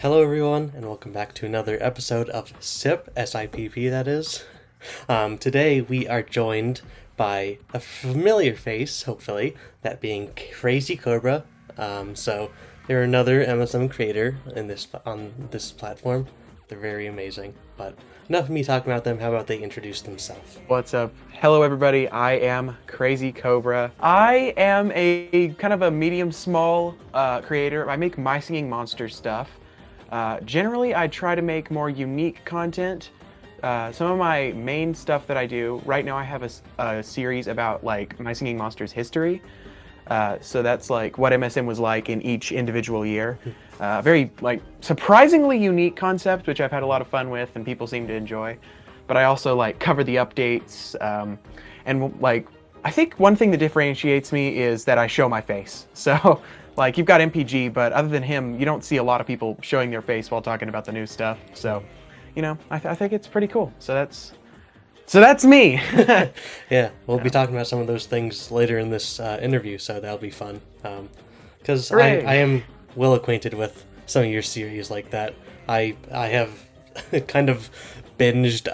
Hello, everyone, and welcome back to another episode of SIP, S-I-P-P, that is. Today, we are joined by a familiar face, hopefully, that being CrazyCobra. So, they're another MSM creator on this platform. They're very amazing, but enough of me talking about them. How about they introduce themselves? What's up? Hello everybody, I am CrazyCobra. I am a kind of a medium-small creator. I make My Singing Monsters stuff. Generally, I try to make more unique content. Some of my main stuff that I do, right now I have a series about like My Singing Monsters history. So that's like what MSM was like in each individual year. Very like surprisingly unique concept, which I've had a lot of fun with and people seem to enjoy. But I also like cover the updates, and like I think one thing that differentiates me is that I show my face. So like you've got MPG, but other than him, you don't see a lot of people showing their face while talking about the new stuff. So, you know, I think it's pretty cool. So that's me. Yeah, we'll be talking about some of those things later in this interview, so that'll be fun. Because I am well acquainted with some of your series like that. I have kind of binged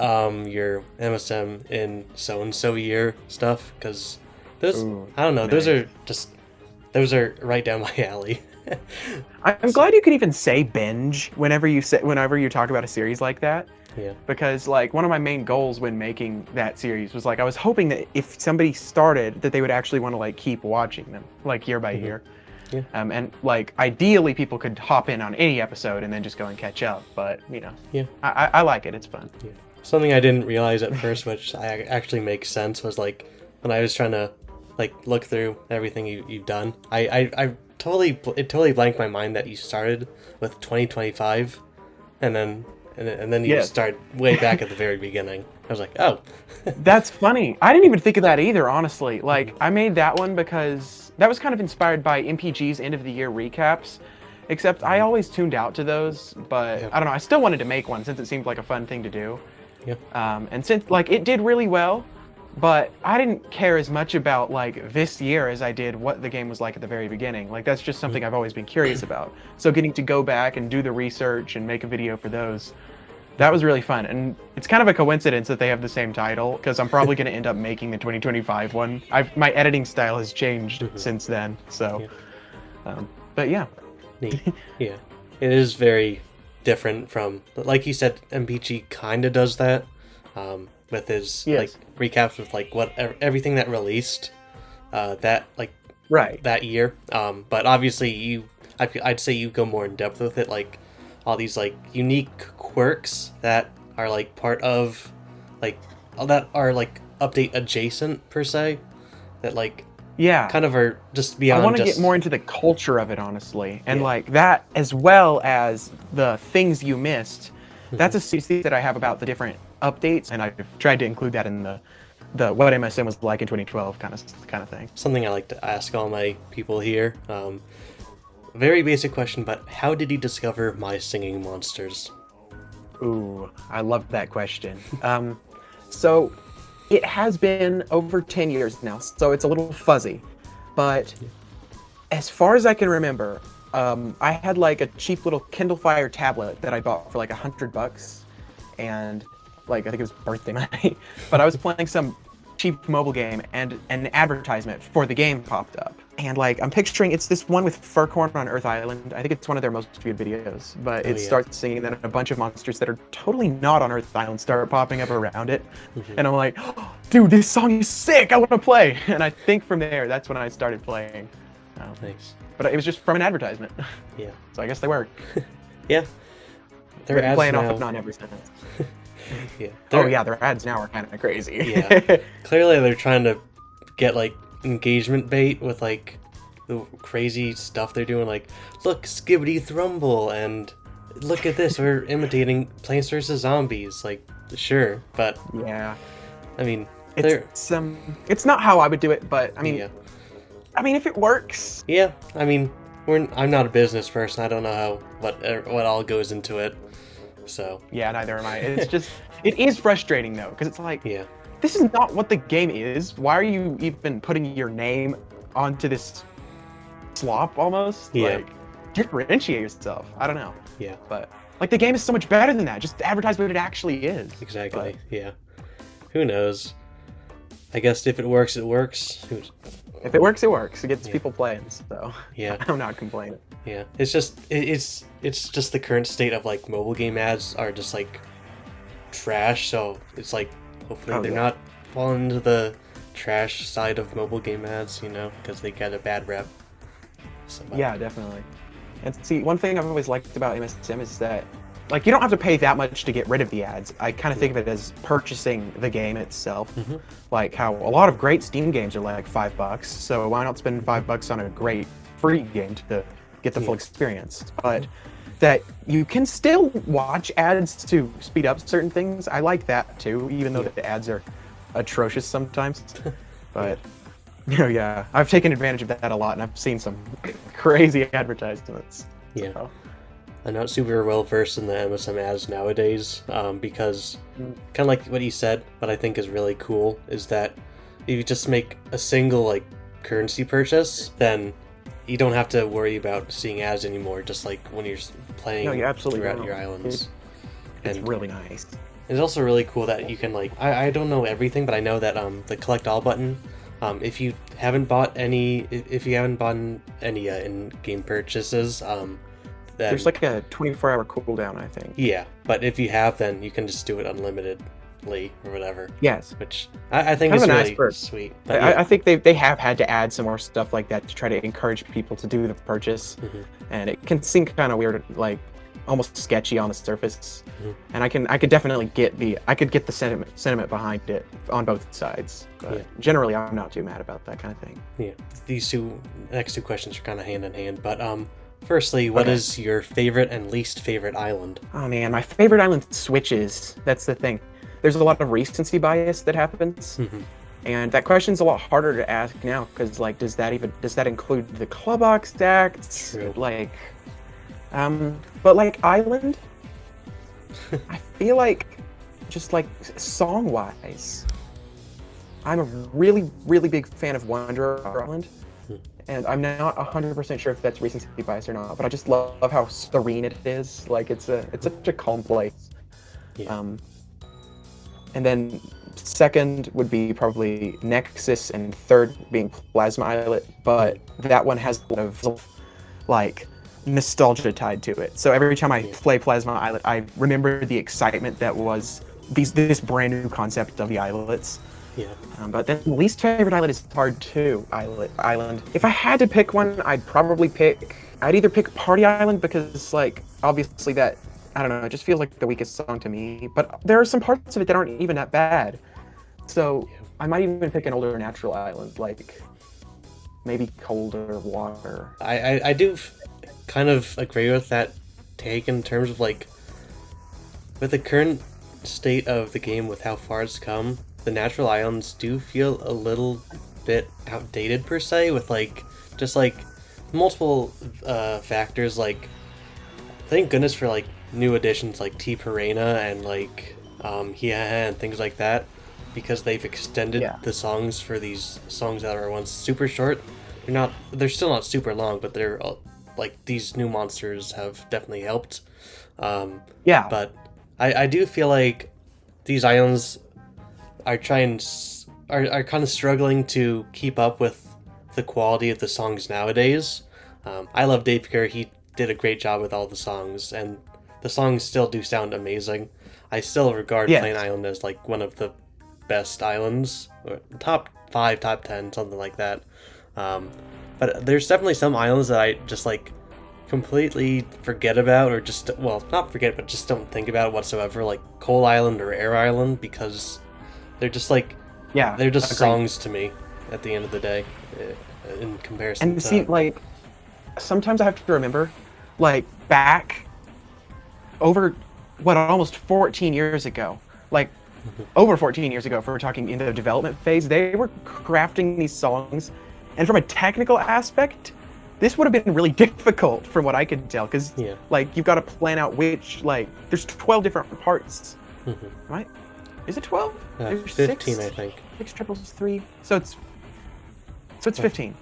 your MSM in so-and-so year stuff, because those, I don't know, Nice. those are right down my alley. I'm glad you could even say binge whenever you talk about a series like that. Yeah. Because like one of my main goals when making that series was like I was hoping that if somebody started that they would actually want to like keep watching them like year by year. Yeah. And like ideally people could hop in on any episode and then just go and catch up, but you know, Yeah. I like it, it's fun. Yeah. Something I didn't realize at first, which actually makes sense, was like when I was trying to like look through everything you've done, I totally blanked my mind that you started with 2025, and then you Yeah. start way back at the very beginning. I was like, oh. That's funny. I didn't even think of that either, honestly. Like, I made that one because that was kind of inspired by MPG's end of the year recaps. Except I always tuned out to those, but Yeah. I don't know. I still wanted to make one since it seemed like a fun thing to do. Yeah. And since like it did really well, but I didn't care as much about like this year as I did what the game was like at the very beginning. Like that's just something I've always been curious about. So getting to go back and do the research and make a video for those, that was really fun. And it's kind of a coincidence that they have the same title because I'm probably going to end up making the 2025 one. My editing style has changed since then. So, but yeah. Neat. Yeah. It is very different from, like you said, MPG kind of does that, with his Yes. like recaps with like what everything that released, that like Right. that year. But obviously I'd say you go more in depth with it, like all these like unique quirks that are like part of like that are like update adjacent per se, that like Yeah. kind of are just beyond. I want to just get more into the culture of it, honestly, and Yeah. like that as well as the things you missed. That's a series that I have about the different updates, and I've tried to include that in the what MSM was like in 2012 kind of thing. Something I like to ask all my people here. Very basic question, but how did he discover My Singing Monsters? Ooh, I love that question. So it has been over 10 years now, so it's a little fuzzy, but as far as I can remember, I had like a cheap little Kindle Fire tablet that I bought for like $100, and like I think it was birthday money. But I was playing some cheap mobile game, and an advertisement for the game popped up, and like I'm picturing it's this one with Furcorn on Earth Island. I think it's one of their most viewed videos, but it yeah. starts singing, and then a bunch of monsters that are totally not on Earth Island start popping up around it, and I'm like, oh, dude, this song is sick! I want to play, and I think from there that's when I started playing. Nice. But it was just from an advertisement. Yeah. So I guess they work. Yeah. Their Been ads playing now. off of non ever since. Yeah. Oh yeah, their ads now are kind of crazy. Yeah. Clearly, they're trying to get like engagement bait with like the crazy stuff they're doing. Like, look, Skibbity Thrumble, and look at this, we're imitating Plants vs Zombies. Like, sure, but Yeah. I mean, they're it's not how I would do it, but I mean, yeah. I mean if it works. Yeah, I mean, I'm not a business person. I don't know how what all goes into it. So Yeah, neither am I. It's just it is frustrating though, because it's like yeah, this is not what the game is. Why are you even putting your name onto this slop almost? Yeah. Like differentiate yourself. I don't know. Yeah. But like the game is so much better than that. Just advertise what it actually is. Exactly. Yeah. Who knows? I guess if it works, it works. If it works, it works. It gets people playing. So yeah, I'm not complaining. Yeah, it's just it's just the current state of like mobile game ads are just like trash. So it's like hopefully they're not falling into the trash side of mobile game ads, you know, because they get a bad rep. So, yeah, definitely. And see, one thing I've always liked about MSM is that, like, you don't have to pay that much to get rid of the ads. I kind of think of it as purchasing the game itself. Like how a lot of great Steam games are like $5, so why not spend $5 on a great free game to get the full experience? But that you can still watch ads to speed up certain things. I like that too, even though the ads are atrocious sometimes. But yeah, I've taken advantage of that a lot, and I've seen some crazy advertisements. Yeah. So. I'm not super well versed in the MSM ads nowadays, because kind of like what you said, what I think is really cool is that if you just make a single like currency purchase, then you don't have to worry about seeing ads anymore. Just like when you're playing throughout your islands. It's really nice. It's also really cool that you can like I don't know everything, but I know that the collect all button. If you haven't bought any in-game purchases, then there's like a 24-hour cooldown, I think. Yeah, but if you have, then you can just do it unlimitedly or whatever. Yes. Which I think is really sweet. But I think they have had to add some more stuff like that to try to encourage people to do the purchase, and it can seem kind of weird, like almost sketchy on the surface. And I could definitely get the sentiment behind it on both sides. But generally, I'm not too mad about that kind of thing. Yeah, these next two questions are kind of hand in hand, but firstly, what is your favorite and least favorite island? Oh man, my favorite island switches. That's the thing. There's a lot of recency bias that happens, and that question's a lot harder to ask now because, like, does that include the club box acts? True. Like, but like island, I feel like just like song-wise, I'm a really, really big fan of Wanderer Island. And I'm not 100% sure if that's recency bias or not, but I just love how serene it is. Like it's such a calm place. Yeah. And then second would be probably Nexus, and third being Plasma Islet. But that one has a lot of like nostalgia tied to it. So every time I play Plasma Islet, I remember the excitement that was this brand new concept of the islets. Yeah. But then least favorite island is hard too. Island. If I had to pick one, I'd either pick Party Island because, like, obviously that, I don't know, it just feels like the weakest song to me. But there are some parts of it that aren't even that bad. So I might even pick an older natural island, like maybe Colder Water. I do kind of agree with that take in terms of, like, with the current state of the game with how far it's come, the natural islands do feel a little bit outdated per se, with like just like multiple factors. Like, thank goodness for like new additions like T Purana and like and things like that, because they've extended the songs for these songs that were once super short. They're still not super long, but they're like these new monsters have definitely helped. But I do feel like these islands are kind of struggling to keep up with the quality of the songs nowadays. I love Dave Kerr. He did a great job with all the songs, and the songs still do sound amazing. I still regard Plain Island as like one of the best islands, or top 5, top 10, something like that. But there's definitely some islands that I just like completely forget about, or just, well, not forget, but just don't think about whatsoever, like Coal Island or Air Island, because they're just like, they're just songs to me at the end of the day, in comparison. And see, like, sometimes I have to remember, like, back over, almost 14 years ago, like, over 14 years ago, if we're talking in the development phase, they were crafting these songs, and from a technical aspect, this would have been really difficult from what I could tell, because, like, you've got to plan out which, like, there's 12 different parts, right? Is it 12? There's 15, 6, I think. 6 triples 3. So it's 15.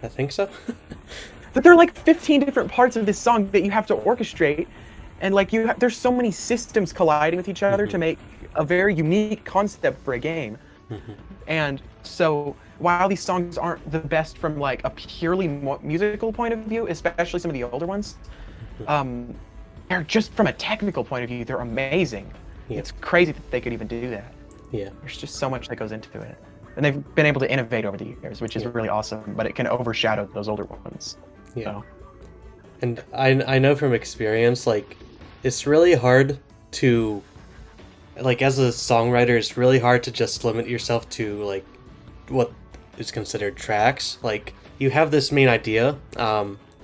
I think so. But there are like 15 different parts of this song that you have to orchestrate, and like there's so many systems colliding with each other to make a very unique concept for a game. And so while these songs aren't the best from like a purely musical point of view, especially some of the older ones, they're just from a technical point of view, they're amazing. It's crazy that they could even do that. There's just so much that goes into it. And they've been able to innovate over the years, which is really awesome, but it can overshadow those older ones. So. And I know from experience, like, it's really hard to, like, as a songwriter, it's really hard to just limit yourself to, like, what is considered tracks. Like, you have this main idea,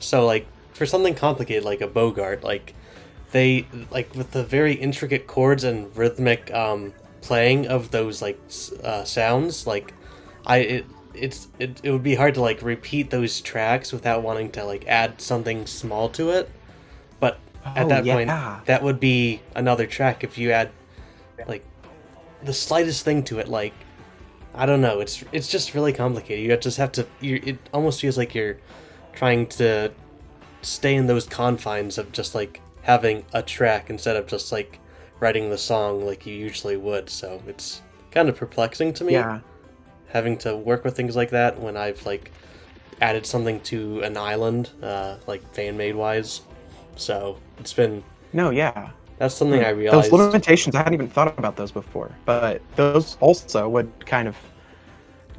so, like, for something complicated, like a Bogart, like, they, like, with the very intricate chords and rhythmic, playing of those, like, sounds, like, it would be hard to, like, repeat those tracks without wanting to, like, add something small to it. But at that point, that would be another track if you add, like, the slightest thing to it. Like, I don't know, it's just really complicated. You just have to, it almost feels like you're trying to stay in those confines of just, like, having a track instead of just, like, writing the song like you usually would. So it's kind of perplexing to me, having to work with things like that when I've, like, added something to an island, like, fan-made wise. So it's been... That's something I realized. Those limitations, I hadn't even thought about those before, but those also would kind of...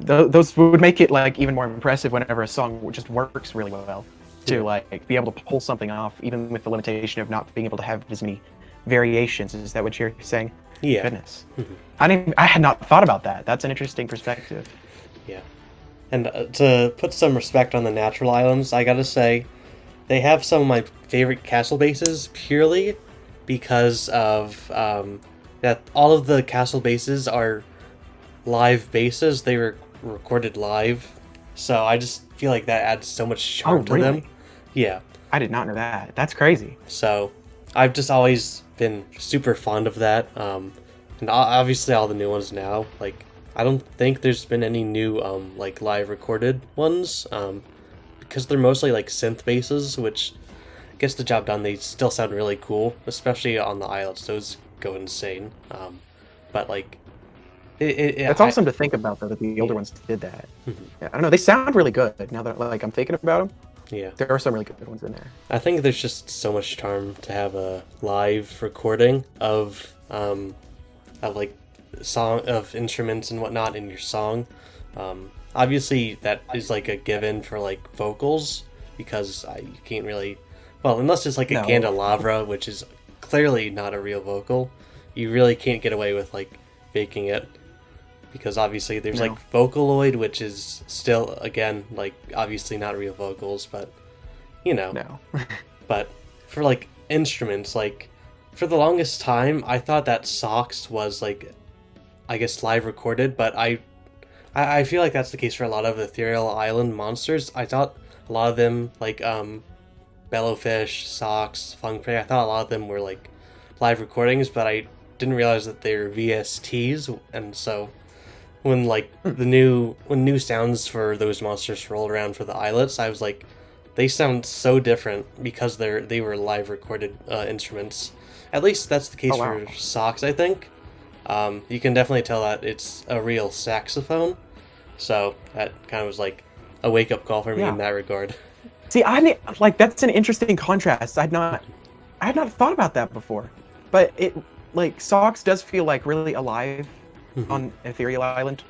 Those would make it, like, even more impressive whenever a song just works really well. To, like, be able to pull something off, even with the limitation of not being able to have as many variations. Is that what you're saying? Goodness. I had not thought about that. That's an interesting perspective. And to put some respect on the natural islands, I gotta say, they have some of my favorite castle bases purely because of that all of the castle bases are live bases. They were recorded live, so I just feel like that adds so much charm to them. I did not know that. That's crazy. So I've just always been super fond of that, and obviously all the new ones now. Like, I don't think there's been any new like live recorded ones, because they're mostly like synth basses, which gets the job done. They still sound really cool, especially on the islets. Those go insane. But like, it's awesome to think about, though, that the older ones did that. I don't know. They sound really good now that, like, I'm thinking about them. There are some really good ones in there. I think there's just so much charm to have a live recording of like song of instruments and whatnot in your song. Obviously that is like a given for like vocals, because you can't really, well, unless it's like a candelabra, which is clearly not a real vocal, you really can't get away with like faking it, because obviously there's like Vocaloid, which is still, again, like, obviously not real vocals, but, you know. But for, like, instruments, like, for the longest time, I thought that Socks was, like, I guess live recorded, but I feel like that's the case for a lot of Ethereal Island monsters. I thought a lot of them, like, Bellowfish, Socks, Fung Prey, I thought a lot of them were, like, live recordings, but I didn't realize that they were VSTs, and so... When, like, when new sounds for those monsters rolled around for the islets, I was like, they sound so different because they were live recorded instruments. At least that's the case for Socks, I think. You can definitely tell that it's a real saxophone. So that kind of was like a wake up call for me in that regard. See, like, that's an interesting contrast. I had not thought about that before, but it, like, Socks does feel like really alive on Ethereal Island,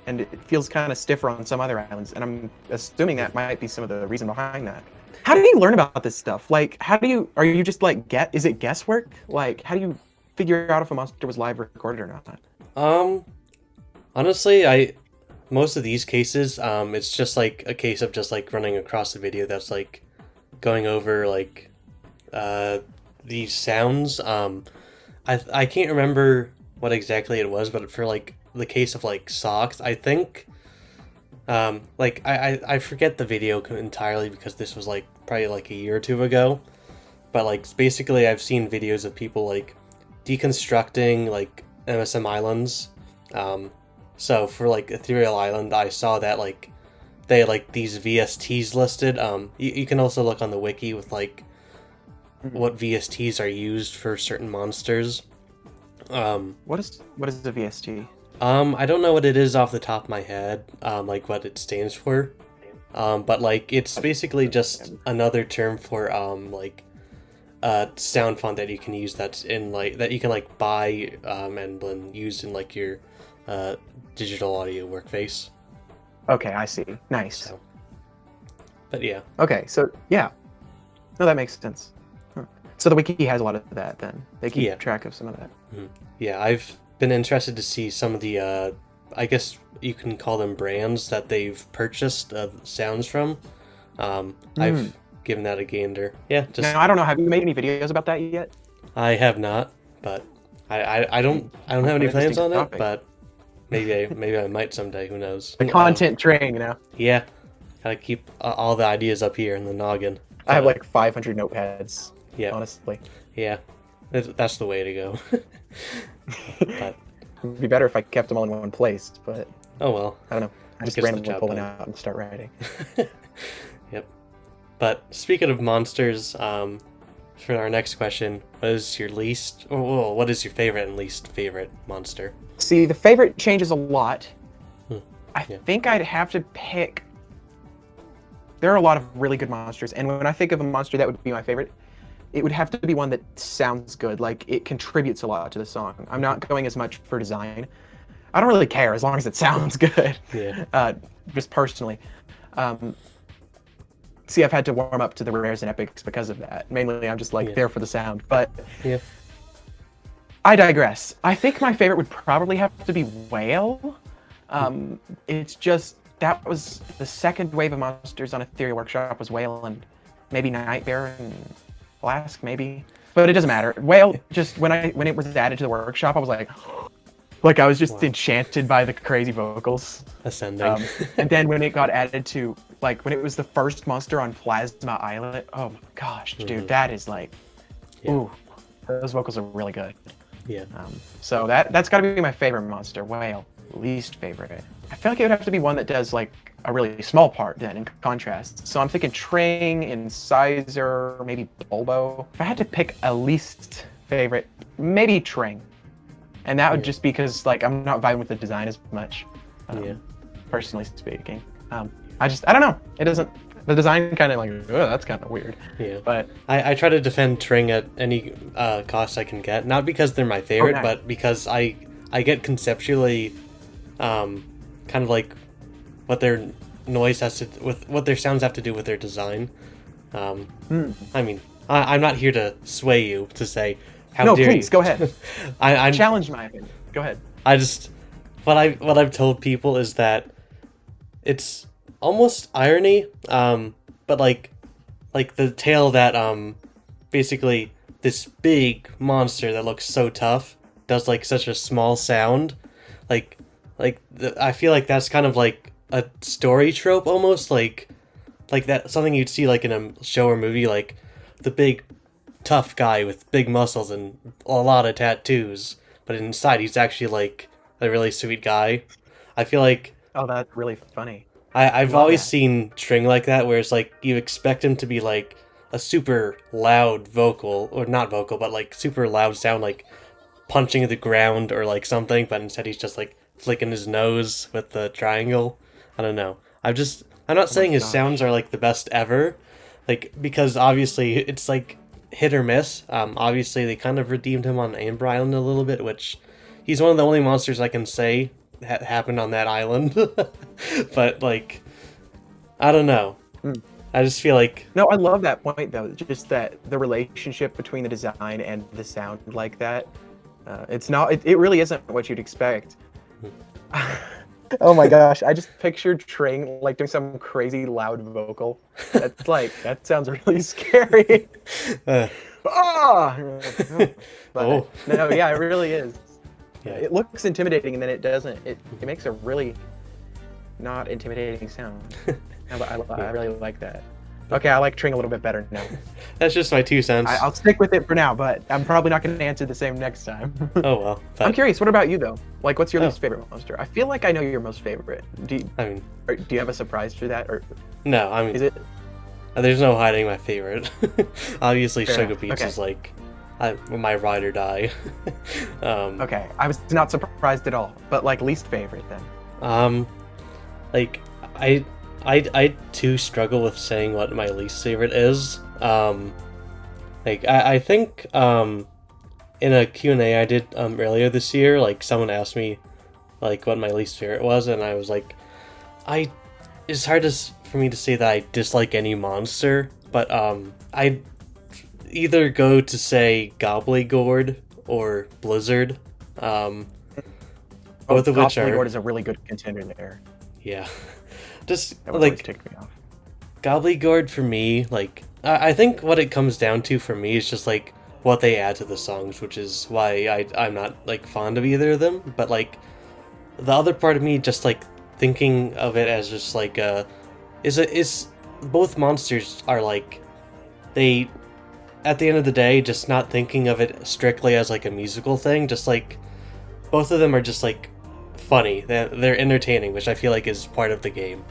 and it feels kind of stiffer on some other islands, and I'm assuming that might be some of the reason behind that. How do you learn about this stuff? Like, are you just like, is it guesswork? Like, how do you figure out if a monster was live recorded or not? Honestly, most of these cases, it's just like a case of just like running across a video that's like going over like these sounds. I can't remember what exactly it was, but for like the case of like Socks, I think like I forget the video entirely, because this was like probably like a year or two ago, but like basically I've seen videos of people like deconstructing like MSM islands. So for like Ethereal Island, I saw that like they like these VSTs listed. You can also look on the wiki with like what VSTs are used for certain monsters. What is a VST? I don't know what it is off the top of my head, like what it stands for. But like it's basically just another term for like sound font that you can use that's in like that you can like buy and then use in like your digital audio workface. Okay, I see. Nice. So, but yeah. Okay, so yeah. No, that makes sense. Huh. So the wiki has a lot of that then. They keep track of some of that. Mm-hmm. Yeah, I've been interested to see some of the I guess you can call them brands that they've purchased sounds from. I've given that a gander. Yeah, just now I don't know. Have you made any videos about that yet? I have not, but I don't have any plans on it. But maybe I might someday. Who knows? The content train, you know. Yeah, gotta keep all the ideas up here in the noggin. I have like 500 notepads. Yeah, honestly. Yeah, that's the way to go. But it'd be better if I kept them all in one place, but oh well. I don't know. I just randomly pull it out and start writing. Yep. But speaking of monsters, for our next question, what is your favorite and least favorite monster? See, the favorite changes a lot. I Yeah. think I'd have to pick. There are a lot of really good monsters, and when I think of a monster that would be my favorite, it would have to be one that sounds good, like it contributes a lot to the song. I'm not going as much for design. I don't really care as long as it sounds good. Yeah. Just personally. See, I've had to warm up to the rares and epics because of that. Mainly, I'm just like there for the sound. But I digress. I think my favorite would probably have to be Whale. It's just that was the second wave of monsters on Ethereal Workshop was Whale and maybe Nightbear and Flask maybe, but it doesn't matter. Whale just when it was added to the workshop, I was like I was just enchanted by the crazy vocals. Ascending. And then when it got added to like when it was the first monster on Plasma Islet, oh my gosh, dude, that is like, ooh, those vocals are really good. Yeah. So that's got to be my favorite monster. Whale. Least favorite. I feel like it would have to be one that does like a really small part then in contrast. So I'm thinking Tring, Incisor, maybe Bulbo. If I had to pick a least favorite, maybe Tring. And that would just because like I'm not vibing with the design as much. Personally speaking. I don't know. It doesn't, the design kind of like, that's kind of weird. Yeah. But I try to defend Tring at any cost I can get. Not because they're my favorite, but because I get conceptually kind of like what their noise has to with what their sounds have to do with their design. I mean, I'm not here to sway you to say how dare please you. Go ahead. I challenge my opinion. Go ahead. I just what I've told people is that it's almost irony, but like the tale that basically this big monster that looks so tough does like such a small sound, I feel like that's kind of like a story trope almost, like that something you'd see like in a show or movie, like the big tough guy with big muscles and a lot of tattoos, but inside he's actually like a really sweet guy. I feel like that's really funny. I've always seen Tring like that, where it's like you expect him to be like a super loud vocal, or not vocal, but like super loud sound, like punching the ground or like something, but instead he's just like flicking his nose with the triangle. I don't know. I'm not saying his sounds are like the best ever, like because obviously it's like hit or miss. Obviously they kind of redeemed him on Amber Island a little bit, which he's one of the only monsters I can say happened on that island. But like, I don't know. I just feel like no, I love that point though. Just that the relationship between the design and the sound like that. It's not. It really isn't what you'd expect. Oh my gosh! I just pictured Tring like doing some crazy loud vocal. That's like that sounds really scary. But no, yeah, it really is. Yeah. It looks intimidating, and then it doesn't. It makes a really not intimidating sound. I really like that. Okay, I like Tring a little bit better now. That's just my 2 cents. I'll stick with it for now, but I'm probably not going to answer the same next time. Oh well. But... I'm curious. What about you though? Like, what's your least favorite monster? I feel like I know your most favorite. Do you have a surprise for that, or no? I mean, is it? There's no hiding my favorite. Obviously, Fair Sugar enough. Beats Okay. is like my ride or die. Okay, I was not surprised at all. But like least favorite then. Like I too struggle with saying what my least favorite is. Like I think in a Q&A I did earlier this year, like someone asked me like what my least favorite was, and I was like, it's hard for me to say that I dislike any monster, but I either go to say Gobblegord or Blizzard. Both of which are... Gobblegord is a really good contender there. Yeah. Just, That would always like, tick me off. Gobblegord for me, like, I think what it comes down to for me is just, like, what they add to the songs, which is why I'm not, like, fond of either of them, but, like, the other part of me just, like, thinking of it as just, like, both monsters are, like, they, at the end of the day, just not thinking of it strictly as, like, a musical thing, just, like, both of them are just, like, funny. They're entertaining, which I feel like is part of the game.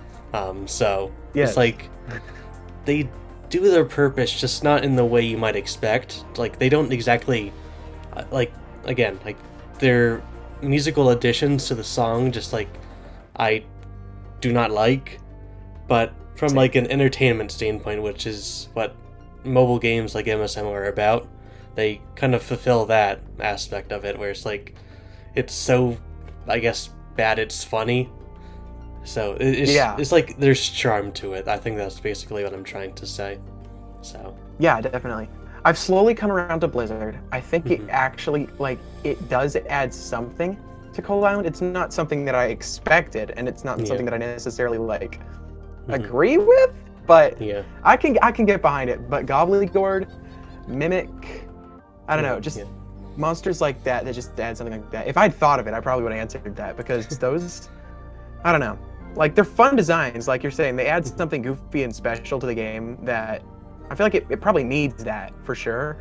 So Yes. it's like they do their purpose, just not in the way you might expect. Like they don't exactly like their musical additions to the song. Just like I do not like, but from like an entertainment standpoint, which is what mobile games like MSM are about, they kind of fulfill that aspect of it, where it's like it's so, I guess, bad it's funny. So it's like there's charm to it. I think that's basically what I'm trying to say. So Yeah, definitely. I've slowly come around to Blizzard. I think it actually, like, it does add something to Cologne. It's not something that I expected, and it's not something that I necessarily, like, agree with, but yeah, I can get behind it. But Gobblegord, Mimic, I don't know, just monsters like that just add something like that. If I'd thought of it, I probably would have answered that, because those, I don't know. Like, they're fun designs, like you're saying. They add something goofy and special to the game that I feel like it probably needs that, for sure.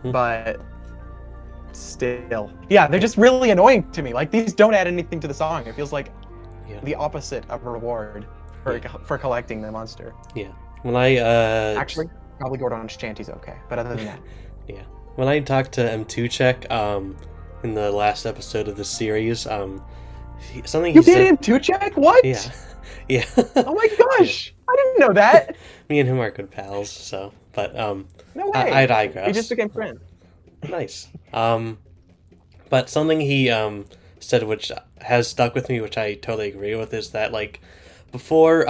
But still. Yeah, they're just really annoying to me. Like, these don't add anything to the song. It feels like the opposite of a reward for collecting the monster. Yeah. When I Actually, probably Gordon Shanty's okay, but other than that. Yeah. When I talked to M2Check in the last episode of the series, something You he said... did M2Check? What? Yeah. Yeah. Oh my gosh! I didn't know that! Me and him are good pals, so... But, No way! I digress. We just became friends. Nice. But something he said, which has stuck with me, which I totally agree with, is that, like, before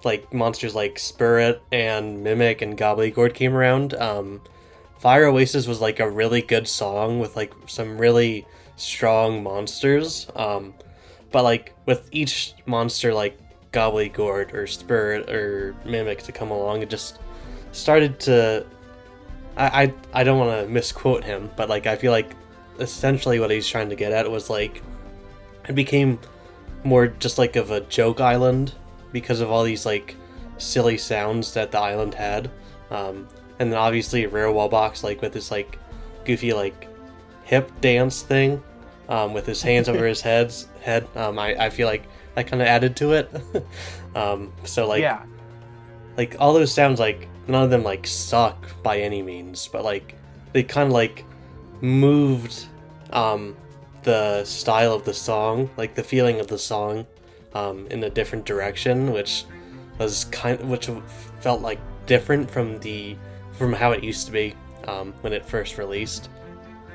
like monsters like Spirit and Mimic and Gobblegord came around, Fire Oasis was like a really good song with like some really strong monsters. But like with each monster like Gobblegord or Spirit or Mimic to come along, it just started to... I don't want to misquote him, but like I feel like essentially what he's trying to get at was like it became more just like of a joke island because of all these like silly sounds that the island had, and then obviously Rare Wallbox like with this like goofy like hip dance thing, with his hands over his head. I feel like that kind of added to it. So like like all those sounds, like none of them like suck by any means, but like they kind of like moved the style of the song, like the feeling of the song, in a different direction, which felt like different from how it used to be when it first released.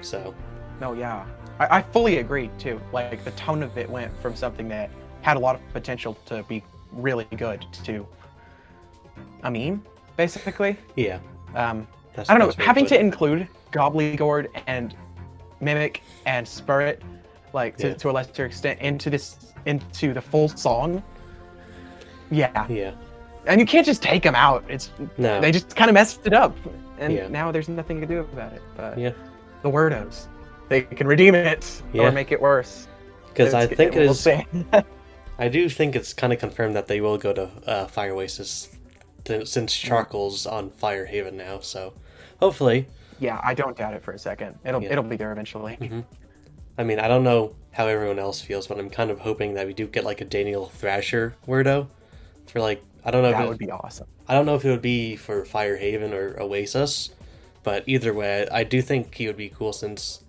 So No, yeah. I fully agree too. Like the tone of it went from something that had a lot of potential to be really good to a meme, basically. yeah, I don't know, having to include Gobblegord and Mimic and Spirit, like to a lesser extent, into the full song. Yeah. And you can't just take them out. They just kind of messed it up, and now there's nothing to do about it. But the Wordos, they can redeem it or make it worse. Because I think we'll see. I do think it's kind of confirmed that they will go to Fire Oasis since Charcoal's on Firehaven now. So hopefully. Yeah, I don't doubt it for a second. It'll be there eventually. Mm-hmm. I mean, I don't know how everyone else feels, but I'm kind of hoping that we do get like a Daniel Thrasher Wordo for like, I don't know if That would be awesome. I don't know if it would be for Firehaven or Oasis, but either way, I do think he would be cool since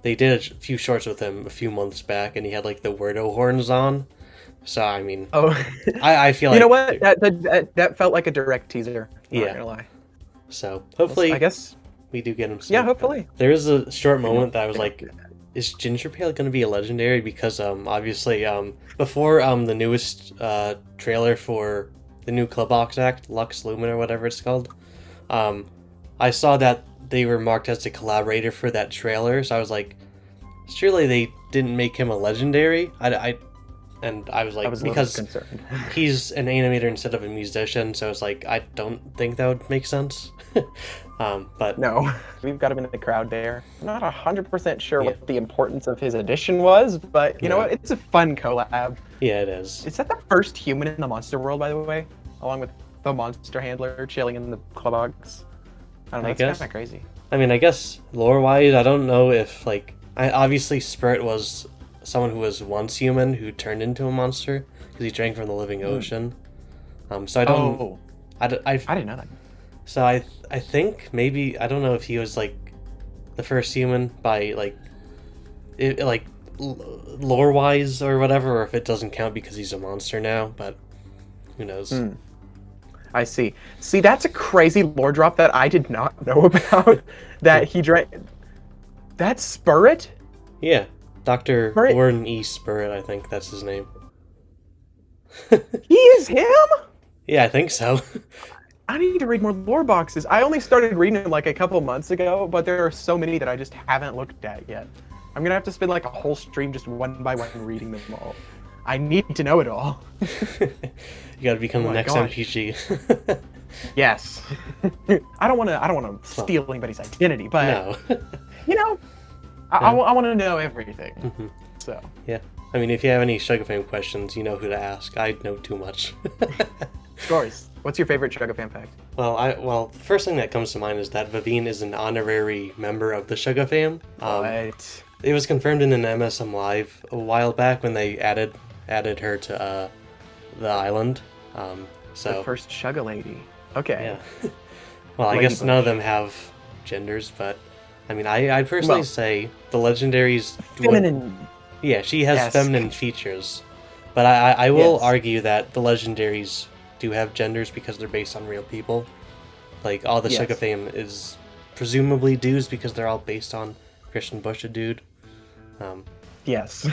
they did a few shorts with him a few months back, and he had like the Wordo horns on. So I mean, I feel like you know what, that felt like a direct teaser. I'm not gonna lie. So hopefully, I guess we do get him soon. Yeah, hopefully. There is a short moment that I was like, is Gingerpale going to be a legendary? Because obviously before the newest trailer for the new Club Ox Act, Lux Lumen or whatever it's called, I saw that they were marked as a collaborator for that trailer, so I was like, surely they didn't make him a legendary? I was like, because concerned. He's an animator instead of a musician, so it's like, I don't think that would make sense. But no, we've got him in the crowd there. I'm not 100% sure what the importance of his addition was, but you know what? It's a fun collab. Yeah, it is. Is that the first human in the monster world, by the way? Along with the monster handler chilling in the club box. I don't know, it's kind of crazy. I mean, I guess lore-wise, I don't know if, like, obviously Spirit was someone who was once human who turned into a monster because he drank from the living ocean. So I don't. I didn't know that. So I think maybe, I don't know if he was like the first human by like lore wise or whatever, or if it doesn't count because he's a monster now. But who knows? I see. See, that's a crazy lore drop that I did not know about. That he drank. That's Spirit. Yeah. Dr. Warren E. Spirit, I think that's his name. He is him? Yeah, I think so. I need to read more lore boxes. I only started reading them like a couple months ago, but there are so many that I just haven't looked at yet. I'm gonna have to spend like a whole stream just one by one reading them all. I need to know it all. You gotta become the next MPG. Yes. I don't wanna steal anybody's identity, but you know, I want to know everything. So yeah, I mean, if you have any Shugafam questions, you know who to ask. I know too much. Of course. What's your favorite Shugafam fact? Well, the first thing that comes to mind is that Vivine is an honorary member of the Shugafam. What? It was confirmed in an MSM Live a while back when they added her to the island. So the first Shuga lady. Okay. Yeah. Well, I guess none of them have genders, but I mean, I'd personally say the legendaries. Feminine. Yeah, she has feminine features, but I will argue that the legendaries do have genders because they're based on real people. Like all the Shugafam is presumably dudes because they're all based on Christian Bush, a dude. Yes.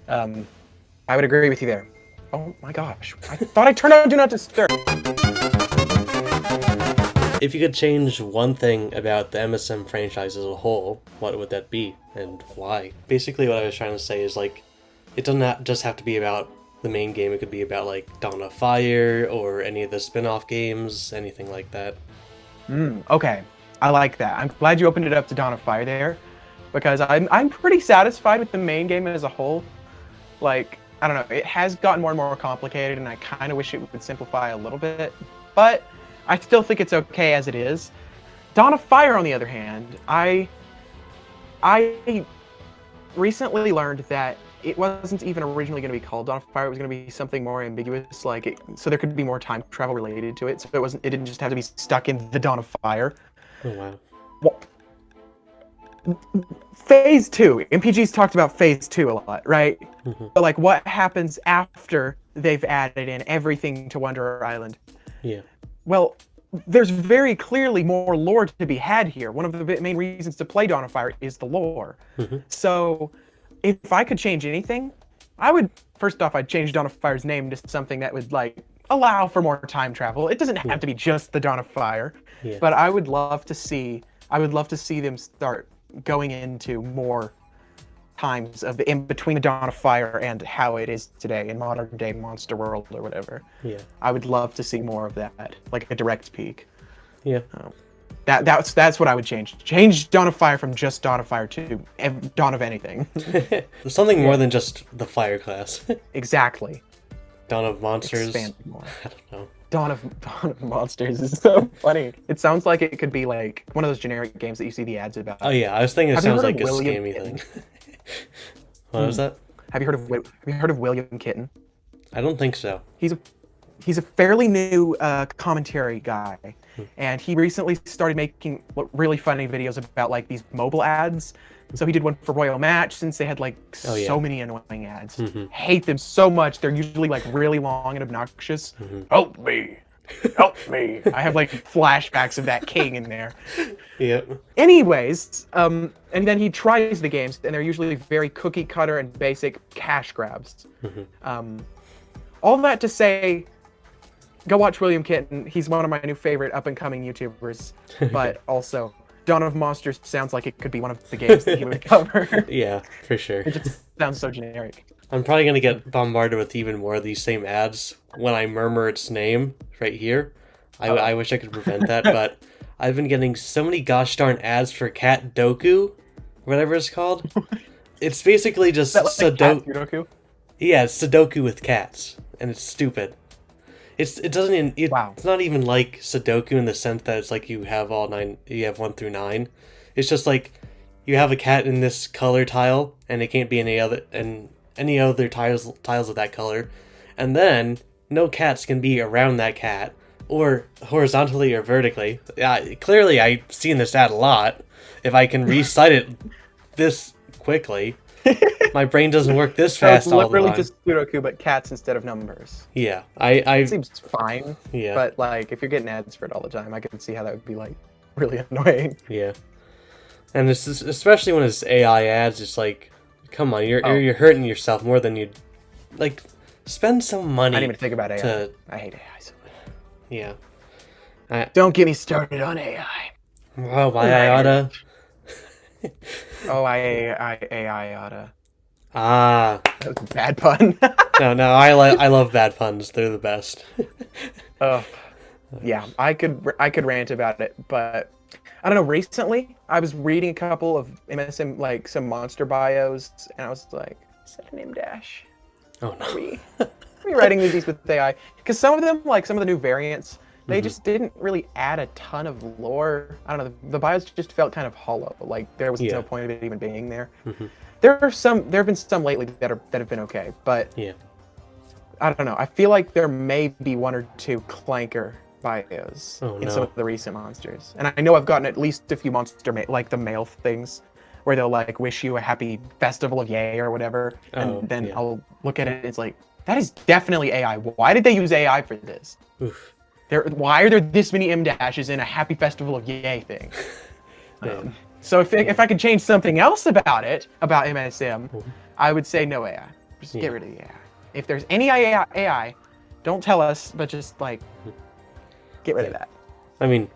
I would agree with you there. Oh my gosh. I thought I turned on Do Not Disturb. If you could change one thing about the MSM franchise as a whole, what would that be and why? Basically what I was trying to say is like, it doesn't just have to be about the main game, it could be about like Dawn of Fire or any of the spin-off games, anything like that. Okay, I like that. I'm glad you opened it up to Dawn of Fire there, because I'm pretty satisfied with the main game as a whole. Like, I don't know, it has gotten more and more complicated, and I kind of wish it would simplify a little bit, but I still think it's okay as it is. Dawn of Fire, on the other hand, I recently learned that it wasn't even originally going to be called Dawn of Fire. It was going to be something more ambiguous, like so there could be more time travel related to it. So it didn't just have to be stuck in the Dawn of Fire. Oh wow. Well, Phase 2. MPG's talked about Phase 2 a lot, right? But like, what happens after they've added in everything to Wanderer Island? Yeah. Well, there's very clearly more lore to be had here. One of the main reasons to play Dawn of Fire is the lore. So if I could change anything, first off, I'd change Dawn of Fire's name to something that would like allow for more time travel. It doesn't have to be just the Dawn of Fire, but I would love to see them start going into more times of the in between the Dawn of Fire and how it is today in modern day Monster World or whatever. Yeah. I would love to see more of that, like a direct peek. Yeah. That's what I would change. Change Dawn of Fire from just Dawn of Fire to Dawn of anything. Something more than just the Fire class. Exactly. Dawn of Monsters. Expand more. I don't know. Dawn of Monsters is so funny. It sounds like it could be like one of those generic games that you see the ads about. Oh yeah, I was thinking it Have you sounds heard like of a William scammy Kitten? thing. What was that? Have you heard of William Kitten? I don't think so. He's a fairly new commentary guy, and he recently started making really funny videos about like these mobile ads. So he did one for Royal Match since they had like so many annoying ads. Hate them so much. They're usually like really long and obnoxious. Help me. Help me. I have like flashbacks of that king in there. Yep. Anyways, and then he tries the games, and they're usually very cookie cutter and basic cash grabs. All that to say, go watch William Kitten. He's one of my new favorite up-and-coming YouTubers. But also, Dawn of Monsters sounds like it could be one of the games that he would cover. Yeah, for sure. It just sounds so generic. I'm probably going to get bombarded with even more of these same ads when I murmur its name right here. I wish I could prevent that, but I've been getting so many gosh darn ads for Cat Doku, whatever it's called. It's basically just Sudoku. Yeah, it's Sudoku with cats, and it's stupid. It doesn't even, it's not even like Sudoku in the sense that it's like you have 1 through 9. It's just like you have a cat in this color tile, and it can't be any other tiles of that color, and then no cats can be around that cat, or horizontally or vertically. Clearly, I've seen this ad a lot. If I can recite it this quickly, my brain doesn't work this fast all the time. It's literally just Sudoku, but cats instead of numbers. Yeah, It seems fine. Yeah. But like, if you're getting ads for it all the time, I can see how that would be like really annoying. Yeah. And it's just, especially when it's AI ads, it's like, come on, you're hurting yourself more than you'd like. Spend some money. I didn't even think about AI. I hate AI so much. Yeah. Don't get me started on AI. Oh, I oughta. Oh, AI oughta. Ah. That was a bad pun. No, I love bad puns. They're the best. Oh, yeah. I could rant about it, but I don't know. Recently, I was reading a couple of MSM, like some monster bios, and I was like, is that an M dash? Oh no. Are we writing these with AI? Because some of them, like some of the new variants, they just didn't really add a ton of lore. I don't know. The bios just felt kind of hollow. Like there was no point of it even being there. There have been some lately that have been okay, but I don't know. I feel like there may be 1 or 2 clanker bios in some of the recent monsters, and I know I've gotten at least a few like the mail things, where they'll like wish you a happy festival of yay or whatever, and then I'll look at it. And it's like, that is definitely AI. Why did they use AI for this? Oof. Why are there this many M dashes in a happy festival of yay thing? So if I could change something else about MSM, I would say no AI. Just get rid of the AI. If there's any AI, don't tell us, but just like get rid of that. I mean,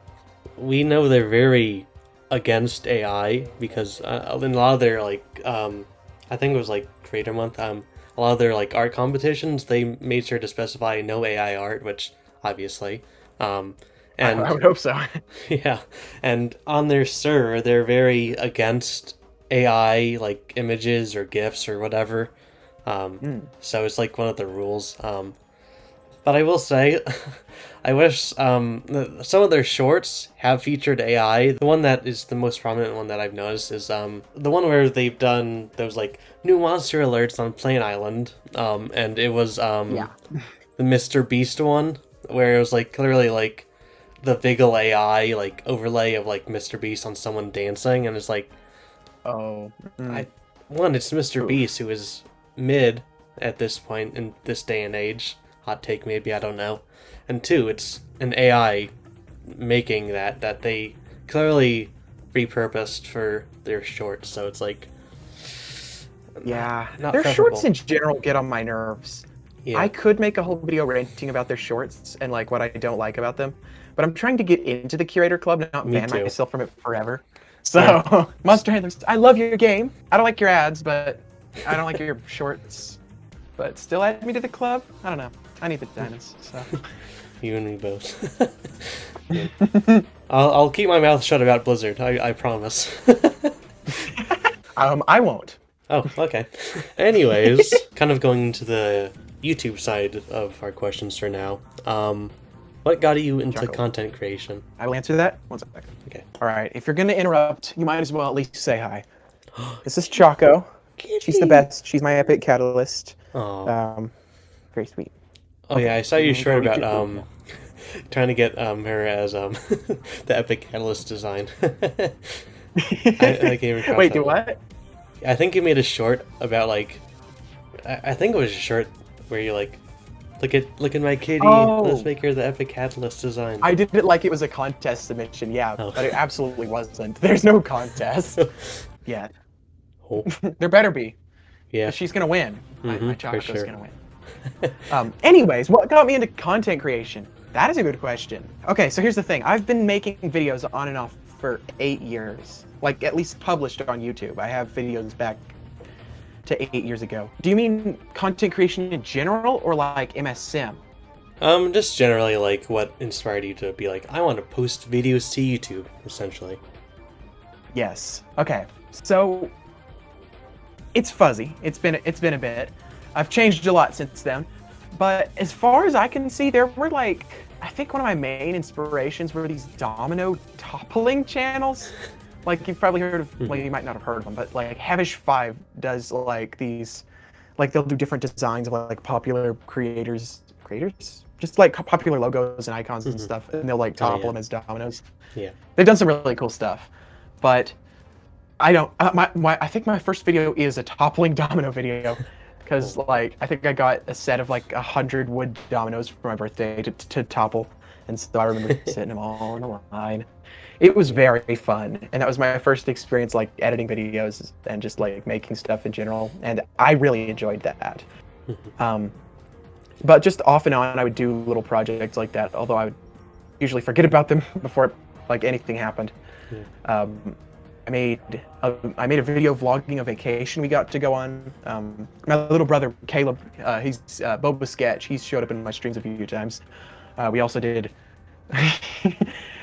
we know they're very against AI because in a lot of their like I think it was like Creator Month, a lot of their like art competitions, they made sure to specify no AI art, which obviously and I would hope so. yeah, and on their server they're very against AI like images or GIFs or whatever, so it's like one of the rules, but I will say I wish some of their shorts have featured AI. The one that is the most prominent one that I've noticed is the one where they've done those like new monster alerts on Plain Island, and it was the Mr. Beast one, where it was like clearly like the Vigil AI like overlay of like Mr. Beast on someone dancing, and it's like, it's Mr. Beast, who is mid at this point in this day and age. Hot take maybe, I don't know. And 2, it's an AI making that they clearly repurposed for their shorts, so it's like not their preferable. Shorts in general get on my nerves. I could make a whole video ranting about their shorts and like what I don't like about them, but I'm trying to get into the Curator Club, not ban myself from it forever. So Monster Handlers, I love your game. I don't like your ads, but I don't like your shorts. But still add me to the club? I don't know. I need the diamonds, so. You and me both. I'll keep my mouth shut about Blizzard, I promise. I won't. Oh, okay. Anyways, kind of going into the YouTube side of our questions for now. What got you into Choco. content creation? I will answer that. 1 second. Okay. All right. If you're going to interrupt, you might as well at least say hi. This is Choco. She's the best. She's my epic catalyst. Oh. Very sweet. Oh yeah, I saw your short about trying to get her as the epic catalyst design. I came across Wait, that. do what? I think you made a short about like, I think it was a short where you like, look at my kitty. Oh. Let's make her the epic catalyst design. I did it like it was a contest submission, yeah, Oh. but it absolutely wasn't. There's no contest yet. Oh. There better be. Yeah. She's gonna win. My for Choco's sure. gonna win. Anyways, what got me into content creation? That is a good question. Okay, so here's the thing. I've been making videos on and off for 8 years. Like, at least published on YouTube. I have videos back to 8 years ago. Do you mean content creation in general, or like MSM? Just generally like what inspired you to be like, I want to post videos to YouTube, essentially. Yes. Okay. So it's fuzzy. It's been a bit. I've changed a lot since then. But as far as I can see, there were like, I think one of my main inspirations were these domino toppling channels. Like, you've probably heard of, well, you might not have heard of them, but like Heavish5 does like these, like they'll do different designs of like popular creators, just like popular logos and icons and stuff, and they'll like topple them as dominoes. Yeah. They've done some really cool stuff, but I don't, I think my first video is a toppling domino video. Because, like, I think I got a set of, like, 100 wood dominoes for my birthday to topple. And so I remember sitting them all in a line. It was very fun. And that was my first experience, like, editing videos and just, like, making stuff in general. And I really enjoyed that. But just off and on, I would do little projects like that. Although I would usually forget about them before, like, anything happened. Yeah. I made a video vlogging a vacation we got to go on. My little brother Caleb, he's Boba Sketch. He's showed up in my streams a few times. We also did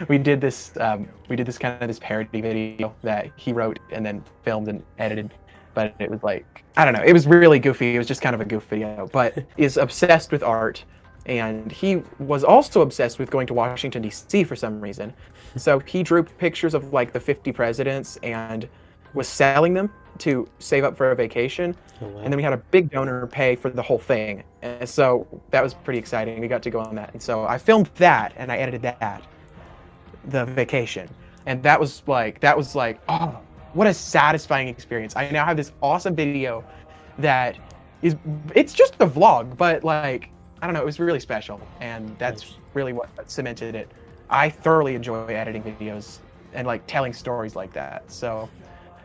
we did this kind of this parody video that he wrote and then filmed and edited. But it was like, I don't know, it was really goofy. It was just kind of a goof video. But is obsessed with art. And he was also obsessed with going to Washington, D.C. for some reason. So he drew pictures of like the 50 presidents and was selling them to save up for a vacation. Oh, wow. And then we had a big donor pay for the whole thing. And so that was pretty exciting. We got to go on that. And so I filmed that and I edited that, the vacation. And that was like, oh, what a satisfying experience. I now have this awesome video that it's just a vlog, but like, I don't know, it was really special, and that's really what cemented it. I thoroughly enjoy editing videos and like telling stories like that. So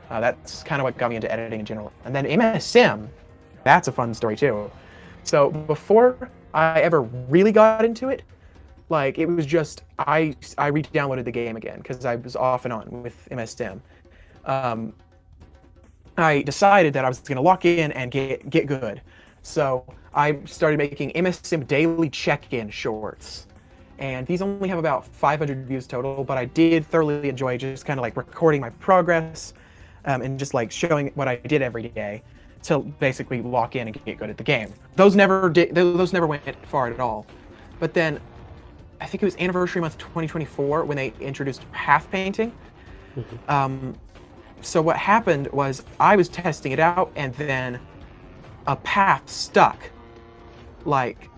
that's kind of what got me into editing in general. And then MSM, that's a fun story too. So before I ever really got into it, like it was just, I re-downloaded the game again because I was off and on with MSM. I decided that I was gonna lock in and get good. So I started making MSM daily check-in shorts. And these only have about 500 views total, but I did thoroughly enjoy just kind of like recording my progress and just like showing what I did every day to basically lock in and get good at the game. Those never went far at all. But then I think it was anniversary month 2024 when they introduced path painting. So what happened was I was testing it out and then a path stuck. Like,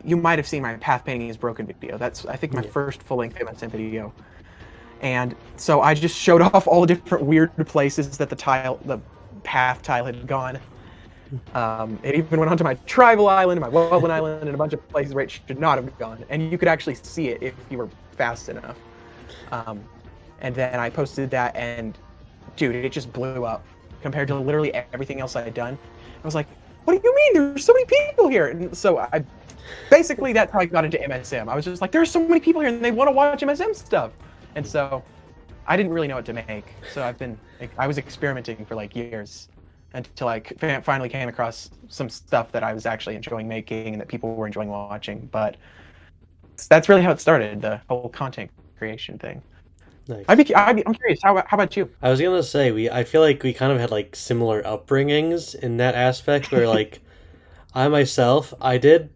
you might have seen my path painting is broken video. That's, I think, my first full-length MSM video. And so I just showed off all the different weird places that the path tile had gone. It even went onto my tribal island, my woodland island, and a bunch of places where it should not have gone. And you could actually see it if you were fast enough. And then I posted that, and dude, it just blew up compared to literally everything else I had done. I was like, what do you mean? There's so many people here. And so basically that's how I got into MSM. I was just like, there's so many people here and they want to watch MSM stuff. And so I didn't really know what to make. So I was experimenting for like years until I finally came across some stuff that I was actually enjoying making and that people were enjoying watching. But that's really how it started, the whole content creation thing. Nice. I'm curious, how about you? I was gonna say, I feel like we kind of had like similar upbringings in that aspect where like I myself, I did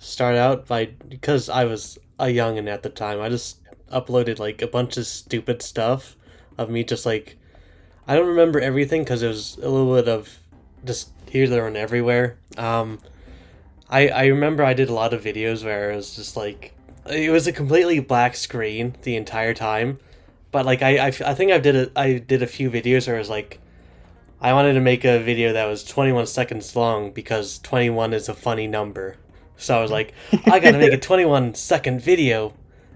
start out because I was a youngin' at the time. I just uploaded like a bunch of stupid stuff of me just like I don't remember everything because it was a little bit of just here, there, and everywhere. I remember I did a lot of videos where it was just like it was a completely black screen the entire time, but like I think I did a few videos where it was like I wanted to make a video that was 21 seconds long because 21 is a funny number. So I was like, I gotta make a 21-second video,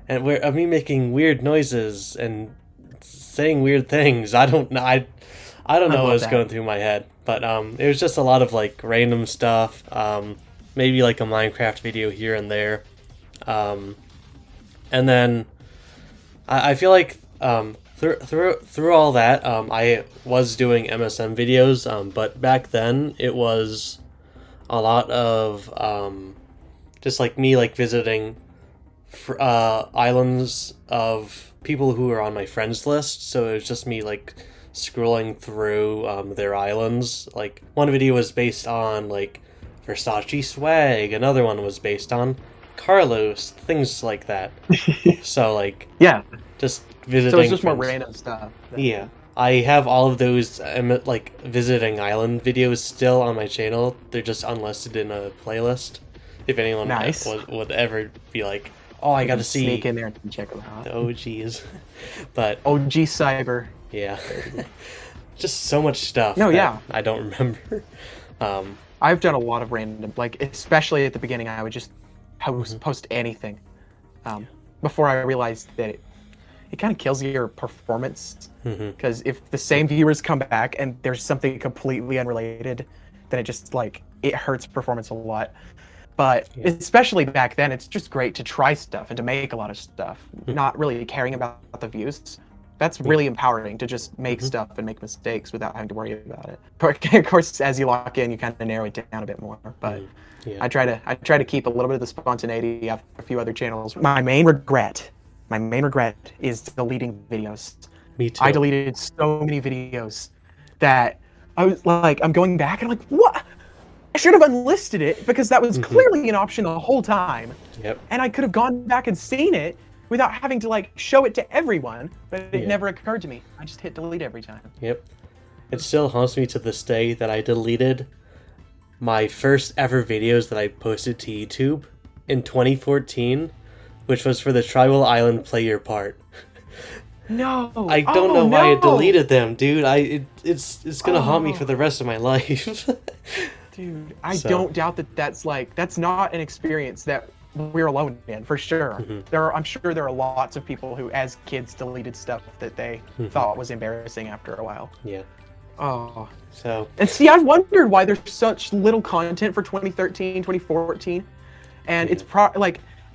and where of me making weird noises and saying weird things. I don't know. I don't know what was going through my head, but it was just a lot of like random stuff. Maybe like a Minecraft video here and there, and then I feel like through all that, I was doing MSM videos, but back then it was a lot of just like me like visiting islands of people who were on my friends list. So it was just me like scrolling through their islands. Like one video was based on like Versace swag, another one was based on Carlos, things like that. So like Yeah. just visiting. So it's just friends. more random stuff. Yeah. I have all of those like visiting island videos still on my channel. They're just unlisted in a playlist. If anyone Nice. would ever be like, oh, I gotta see Sneak in there and check them out. the OGs. But OG Syburr. yeah. Just so much stuff. No, that yeah. I don't remember. I've done a lot of random, like especially at the beginning, I would just post anything. Before I realized that it kind of kills your performance, because if the same viewers come back and there's something completely unrelated, then it just like it hurts performance a lot. But especially back then, it's just great to try stuff and to make a lot of stuff, not really caring about the views. That's really empowering to just make stuff and make mistakes without having to worry about it. Of course, as you lock in, you kind of narrow it down a bit more. But I try to keep a little bit of the spontaneity of a few other channels. My main regret is deleting videos. Me too. I deleted so many videos that I was like, I'm going back and I'm like, what? I should have unlisted it because that was clearly an option the whole time. Yep. And I could have gone back and seen it without having to like show it to everyone, but it never occurred to me. I just hit delete every time. Yep. It still haunts me to this day that I deleted my first ever videos that I posted to YouTube in 2014, which was for the Tribal Island Play Your Part. No. I don't know why I deleted them, dude. It's gonna haunt me for the rest of my life. Dude, I don't doubt that that's not an experience that we're alone in, for sure. I'm sure there are lots of people who, as kids, deleted stuff that they thought was embarrassing after a while. Yeah. Oh. So. And see, I've wondered why there's such little content for 2013, 2014. And it's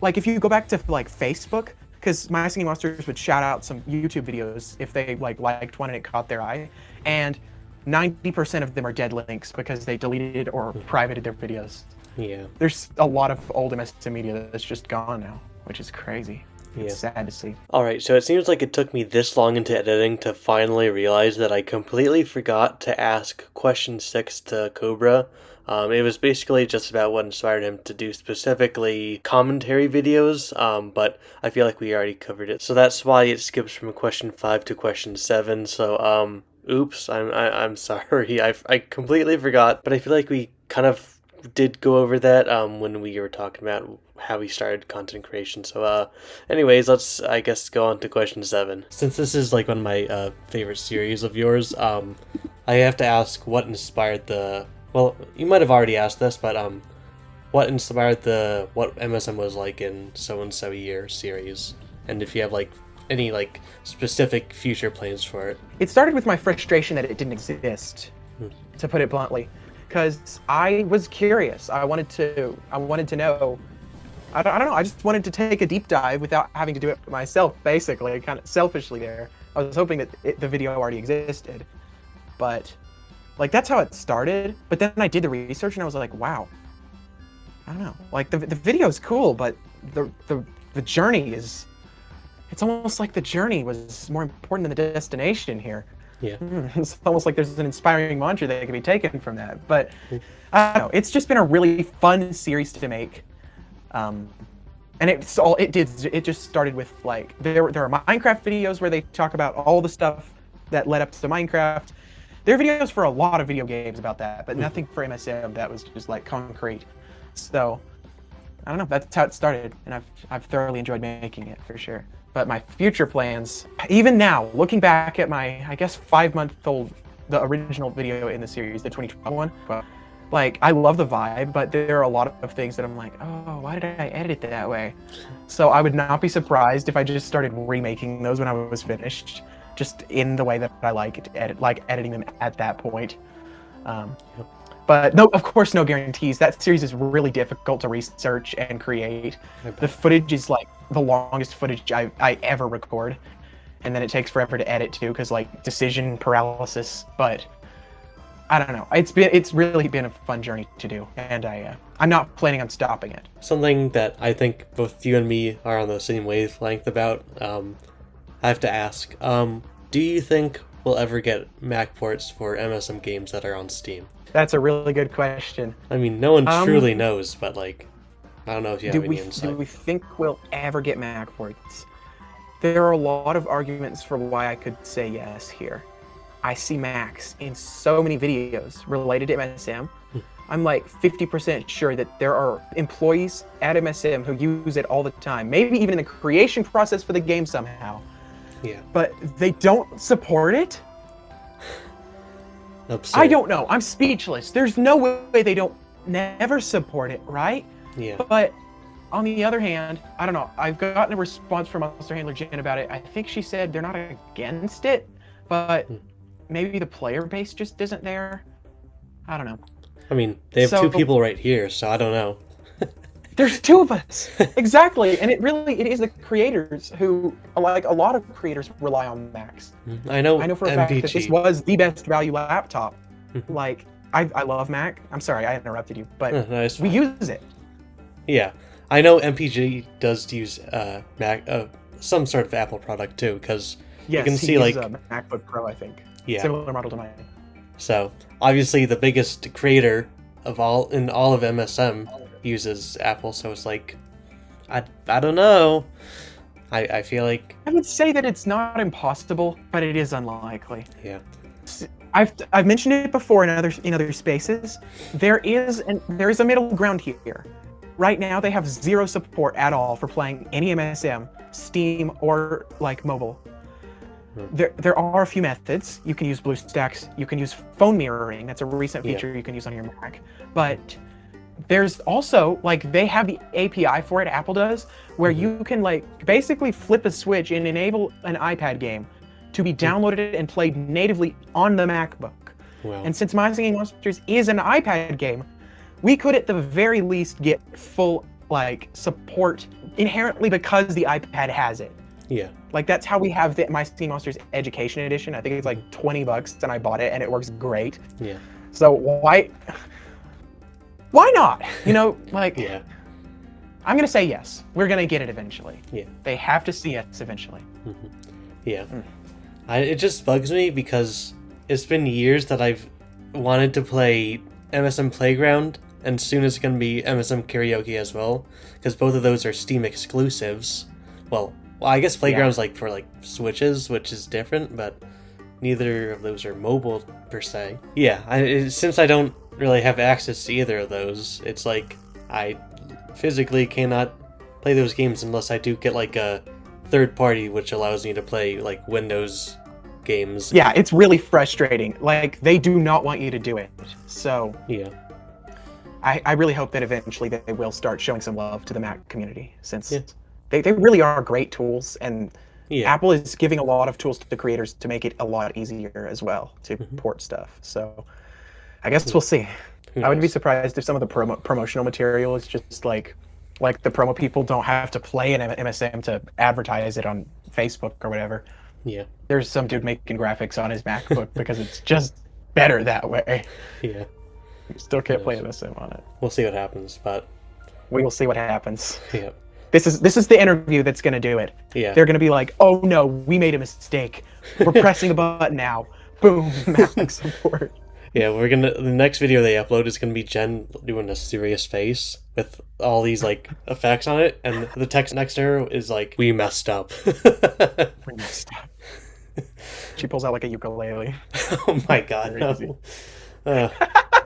like if you go back to like Facebook, because My Singing Monsters would shout out some YouTube videos if they liked one and it caught their eye, and 90% of them are dead links because they deleted or privated their videos. Yeah. There's a lot of old MSM media that's just gone now, which is crazy. It's sad to see. Alright, so it seems like it took me this long into editing to finally realize that I completely forgot to ask question 6 to Cobra. It was basically just about what inspired him to do specifically commentary videos, but I feel like we already covered it. So that's why it skips from question 5 to question 7, so, oops, I'm sorry, I completely forgot, but I feel like we kind of did go over that when we were talking about how we started content creation. So anyways, let's I guess go on to question 7. Since this is like one of my favorite series of yours, I have to ask what inspired the, well, you might have already asked this, but what inspired the what MSM was like in so and so year series, and if you have like any like specific future plans for it. It started with my frustration that it didn't exist, to put it bluntly. Because I was curious. I wanted to know. I don't know. I just wanted to take a deep dive without having to do it myself, basically, kind of selfishly there. I was hoping that the video already existed. But, like, that's how it started. But then I did the research and I was like, wow. I don't know. Like, the video's cool, but the journey is... It's almost like the journey was more important than the destination here. Yeah. It's almost like there's an inspiring mantra that can be taken from that. But I don't know, it's just been a really fun series to make. And it just started with like there are Minecraft videos where they talk about all the stuff that led up to Minecraft. There are videos for a lot of video games about that, but nothing for MSM that was just like concrete. So I don't know, that's how it started, and I've thoroughly enjoyed making it for sure. But my future plans, even now, looking back at my, I guess, 5-month-old, the original video in the series, the 2012 one, but like, I love the vibe, but there are a lot of things that I'm like, oh, why did I edit it that way? So I would not be surprised if I just started remaking those when I was finished, just in the way that I like to edit, like editing them at that point. But no, of course, no guarantees. That series is really difficult to research and create. The footage is like the longest footage I ever record, and then it takes forever to edit too, because like decision paralysis. But I don't know. It's really been a fun journey to do, and I'm not planning on stopping it. Something that I think both you and me are on the same wavelength about. I have to ask. Do you think we'll ever get Mac ports for MSM games that are on Steam? That's a really good question. I mean, no one truly knows, but like, I don't know if you have any insight. Do we think we'll ever get Mac ports? There are a lot of arguments for why I could say yes here. I see Macs in so many videos related to MSM. I'm like 50% sure that there are employees at MSM who use it all the time, maybe even in the creation process for the game somehow. Yeah. But they don't support it? Absurd. I don't know. I'm speechless. There's no way they don't never support it, right? Yeah. But on the other hand, I don't know. I've gotten a response from Monster Handler Jen about it. I think she said they're not against it, but maybe the player base just isn't there. I don't know. I mean, they have two people right here, so I don't know. There's two of us. Exactly. And it is the creators who, like a lot of creators, rely on Macs. I know for a fact that this was the best value laptop. Like, I love Mac. I'm sorry, I interrupted you, but we use it. Yeah. I know MPG does use Mac, some sort of Apple product too, because you can see like a MacBook Pro, I think. Yeah. Similar model to mine. So obviously the biggest creator of all of MSM uses Apple, so it's like I don't know. I feel like I would say that it's not impossible, but it is unlikely. Yeah. I've mentioned it before in other spaces. There is a middle ground here. Right now they have zero support at all for playing any MSM, Steam, or like mobile. There are a few methods. You can use BlueStacks, you can use phone mirroring, that's a recent feature you can use on your Mac. But there's also, like, they have the API for it, Apple does, where you can like basically flip a switch and enable an iPad game to be downloaded and played natively on the MacBook. Wow. And since My Singing Monsters is an iPad game, we could at the very least get full like support inherently because the iPad has it. Yeah. Like, that's how we have the My Singing Monsters Education Edition. I think it's like $20 and I bought it and it works great. Yeah. So why not? You know, like, yeah. I'm going to say yes. We're going to get it eventually. Yeah. They have to see us eventually. Yeah. It just bugs me because it's been years that I've wanted to play MSM Playground, and soon it's going to be MSM Karaoke as well, because both of those are Steam exclusives. Well, I guess Playground's like for like Switches, which is different, but neither of those are mobile per se. Yeah, since I don't really have access to either of those, it's like I physically cannot play those games unless I do get like a third party which allows me to play like Windows games. Yeah, it's really frustrating. Like, they do not want you to do it. So yeah, I really hope that eventually they will start showing some love to the Mac community, since they really are great tools, and Apple is giving a lot of tools to the creators to make it a lot easier as well to port stuff. So I guess we'll see. I wouldn't be surprised if some of the promotional material is just like the promo people don't have to play an MSM to advertise it on Facebook or whatever. Yeah. There's some dude making graphics on his MacBook because it's just better that way. Yeah. You still can't play MSM on it. We'll see what happens, but we will see what happens. Yeah. This is the interview that's going to do it. Yeah. They're going to be like, "Oh no, we made a mistake. We're pressing a button now. Boom, Mac support." Yeah, the next video they upload is gonna be Jen doing a serious face with all these like effects on it, and the text next to her is like, "We messed up." We messed up. She pulls out like a ukulele. Oh my god, no.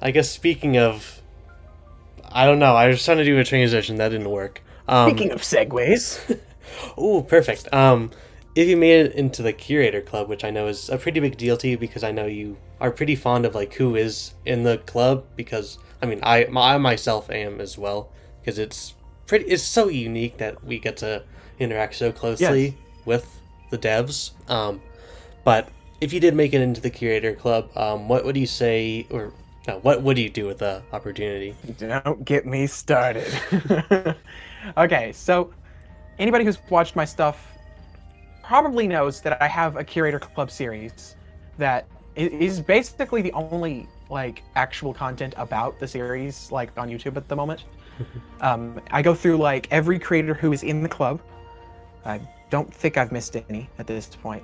I guess speaking of, I don't know, I was trying to do a transition, that didn't work. Speaking of segues. Oh, perfect. If you made it into the Curator Club, which I know is a pretty big deal to you because I know you are pretty fond of like who is in the club, because I mean I myself am as well, because it's so unique that we get to interact so closely with the devs. But if you did make it into the Curator Club, what would you say, or no, what would you do with the opportunity? Don't get me started. Okay, so anybody who's watched my stuff probably knows that I have a Curator Club series that is basically the only like actual content about the series like on YouTube at the moment. I go through like every creator who is in the club. I don't think I've missed any at this point.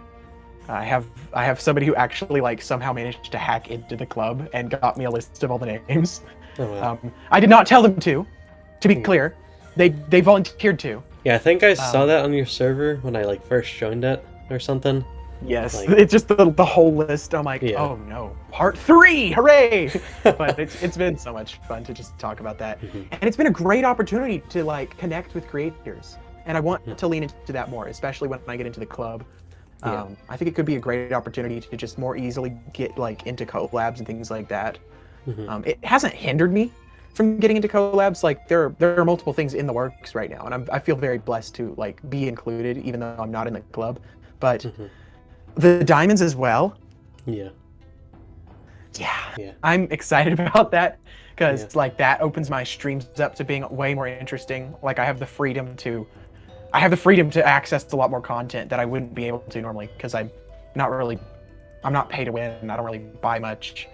I have somebody who actually like somehow managed to hack into the club and got me a list of all the names. Oh, wow. I did not tell them to be clear. They volunteered to. Yeah, I think I saw that on your server when I like first joined it or something. Yes, like, it's just the whole list. I'm like, oh no, part 3, hooray! But it's been so much fun to just talk about that, and it's been a great opportunity to like connect with creators, and I want to lean into that more, especially when I get into the club. I think it could be a great opportunity to just more easily get like into collabs and things like that. It hasn't hindered me from getting into collabs. Like there are multiple things in the works right now, and I feel very blessed to like be included, even though I'm not in the club. But the diamonds as well. Yeah. I'm excited about that because like that opens my streams up to being way more interesting. Like I have the freedom to access a lot more content that I wouldn't be able to normally, because I'm not pay to win, and I don't really buy much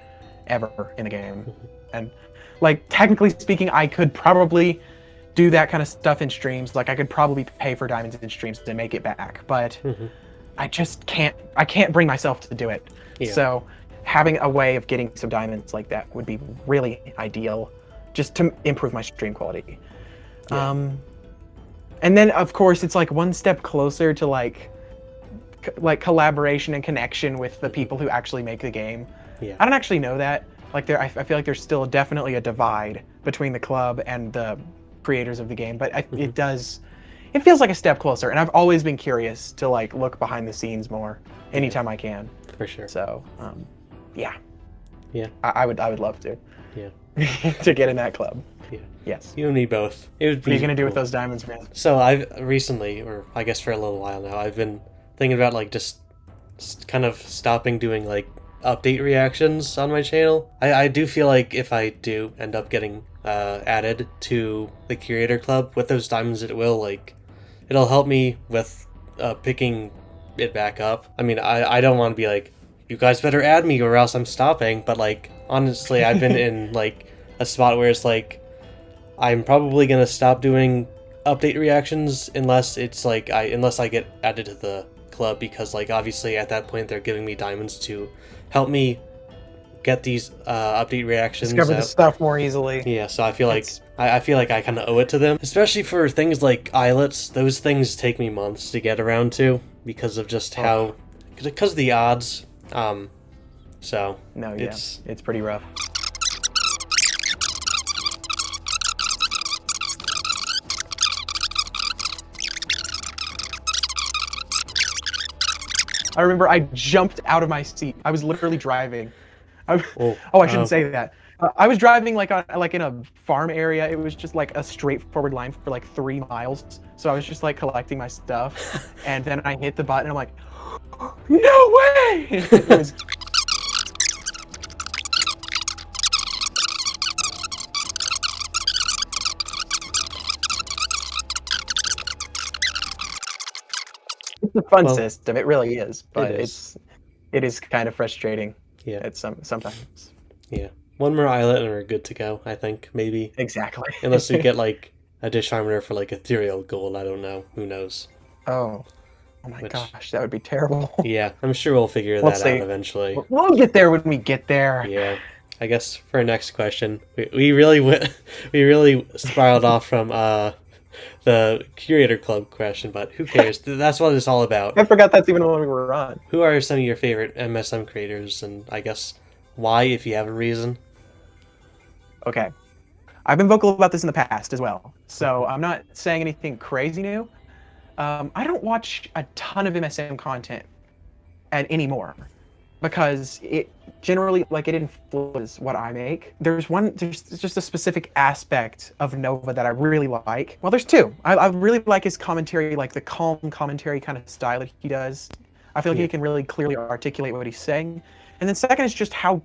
ever in the game. And like technically speaking, I could probably do that kind of stuff in streams. Like I could probably pay for diamonds in streams to make it back, but I just can't bring myself to do it. So having a way of getting some diamonds like that would be really ideal, just to improve my stream quality. And then of course it's like one step closer to like collaboration and connection with the people who actually make the game. I don't actually know that. Like I feel like there's still definitely a divide between the club and the creators of the game, but it feels like a step closer, and I've always been curious to like look behind the scenes more anytime I can. For sure. So, I would love to. To get in that club. Yes. You and me both. It would be. What are you gonna do with those diamonds, man? So I've recently, or I guess for a little while now, I've been thinking about like just kind of stopping doing like update reactions on my channel. I do feel like if I do end up getting added to the Curator Club with those diamonds, it'll help me with picking it back up. I mean, I don't want to be like, you guys better add me or else I'm stopping, but like honestly, I've been in like a spot where it's like I'm probably gonna stop doing update reactions unless I get added to the club, because like obviously at that point they're giving me diamonds to help me get these update reactions, discover the stuff more easily. Yeah, so I feel like I kind of owe it to them, especially for things like islets. Those things take me months to get around to because of just because of the odds. So no, it's pretty rough. I remember I jumped out of my seat. I was literally driving. I shouldn't say that. I was driving like in a farm area. It was just like a straightforward line for like 3 miles. So I was just like collecting my stuff, and then I hit the button. And I'm like, no way! It was... It's a fun system. It really is, but it is kind of frustrating. Sometimes. Yeah. One more islet and we're good to go, I think, maybe. Exactly. Unless we get like a dish harmoner for like ethereal gold, I don't know. Who knows? Oh my gosh, that would be terrible. Yeah, I'm sure we'll figure that out eventually. We'll get there when we get there. Yeah. I guess for our next question, we really went, we really spiraled off from the Curator Club question, but who cares? That's what it's all about. I forgot that's even when we were on. Who are some of your favorite MSM creators, and I guess why, if you have a reason? Okay. I've been vocal about this in the past as well, so I'm not saying anything crazy new. I don't watch a ton of MSM content anymore because it generally, like, it influences what I make. There's just a specific aspect of Nova that I really like. Well, there's two. I really like his commentary, like the calm commentary kind of style that he does. I feel like he can really clearly articulate what he's saying. And then second is just how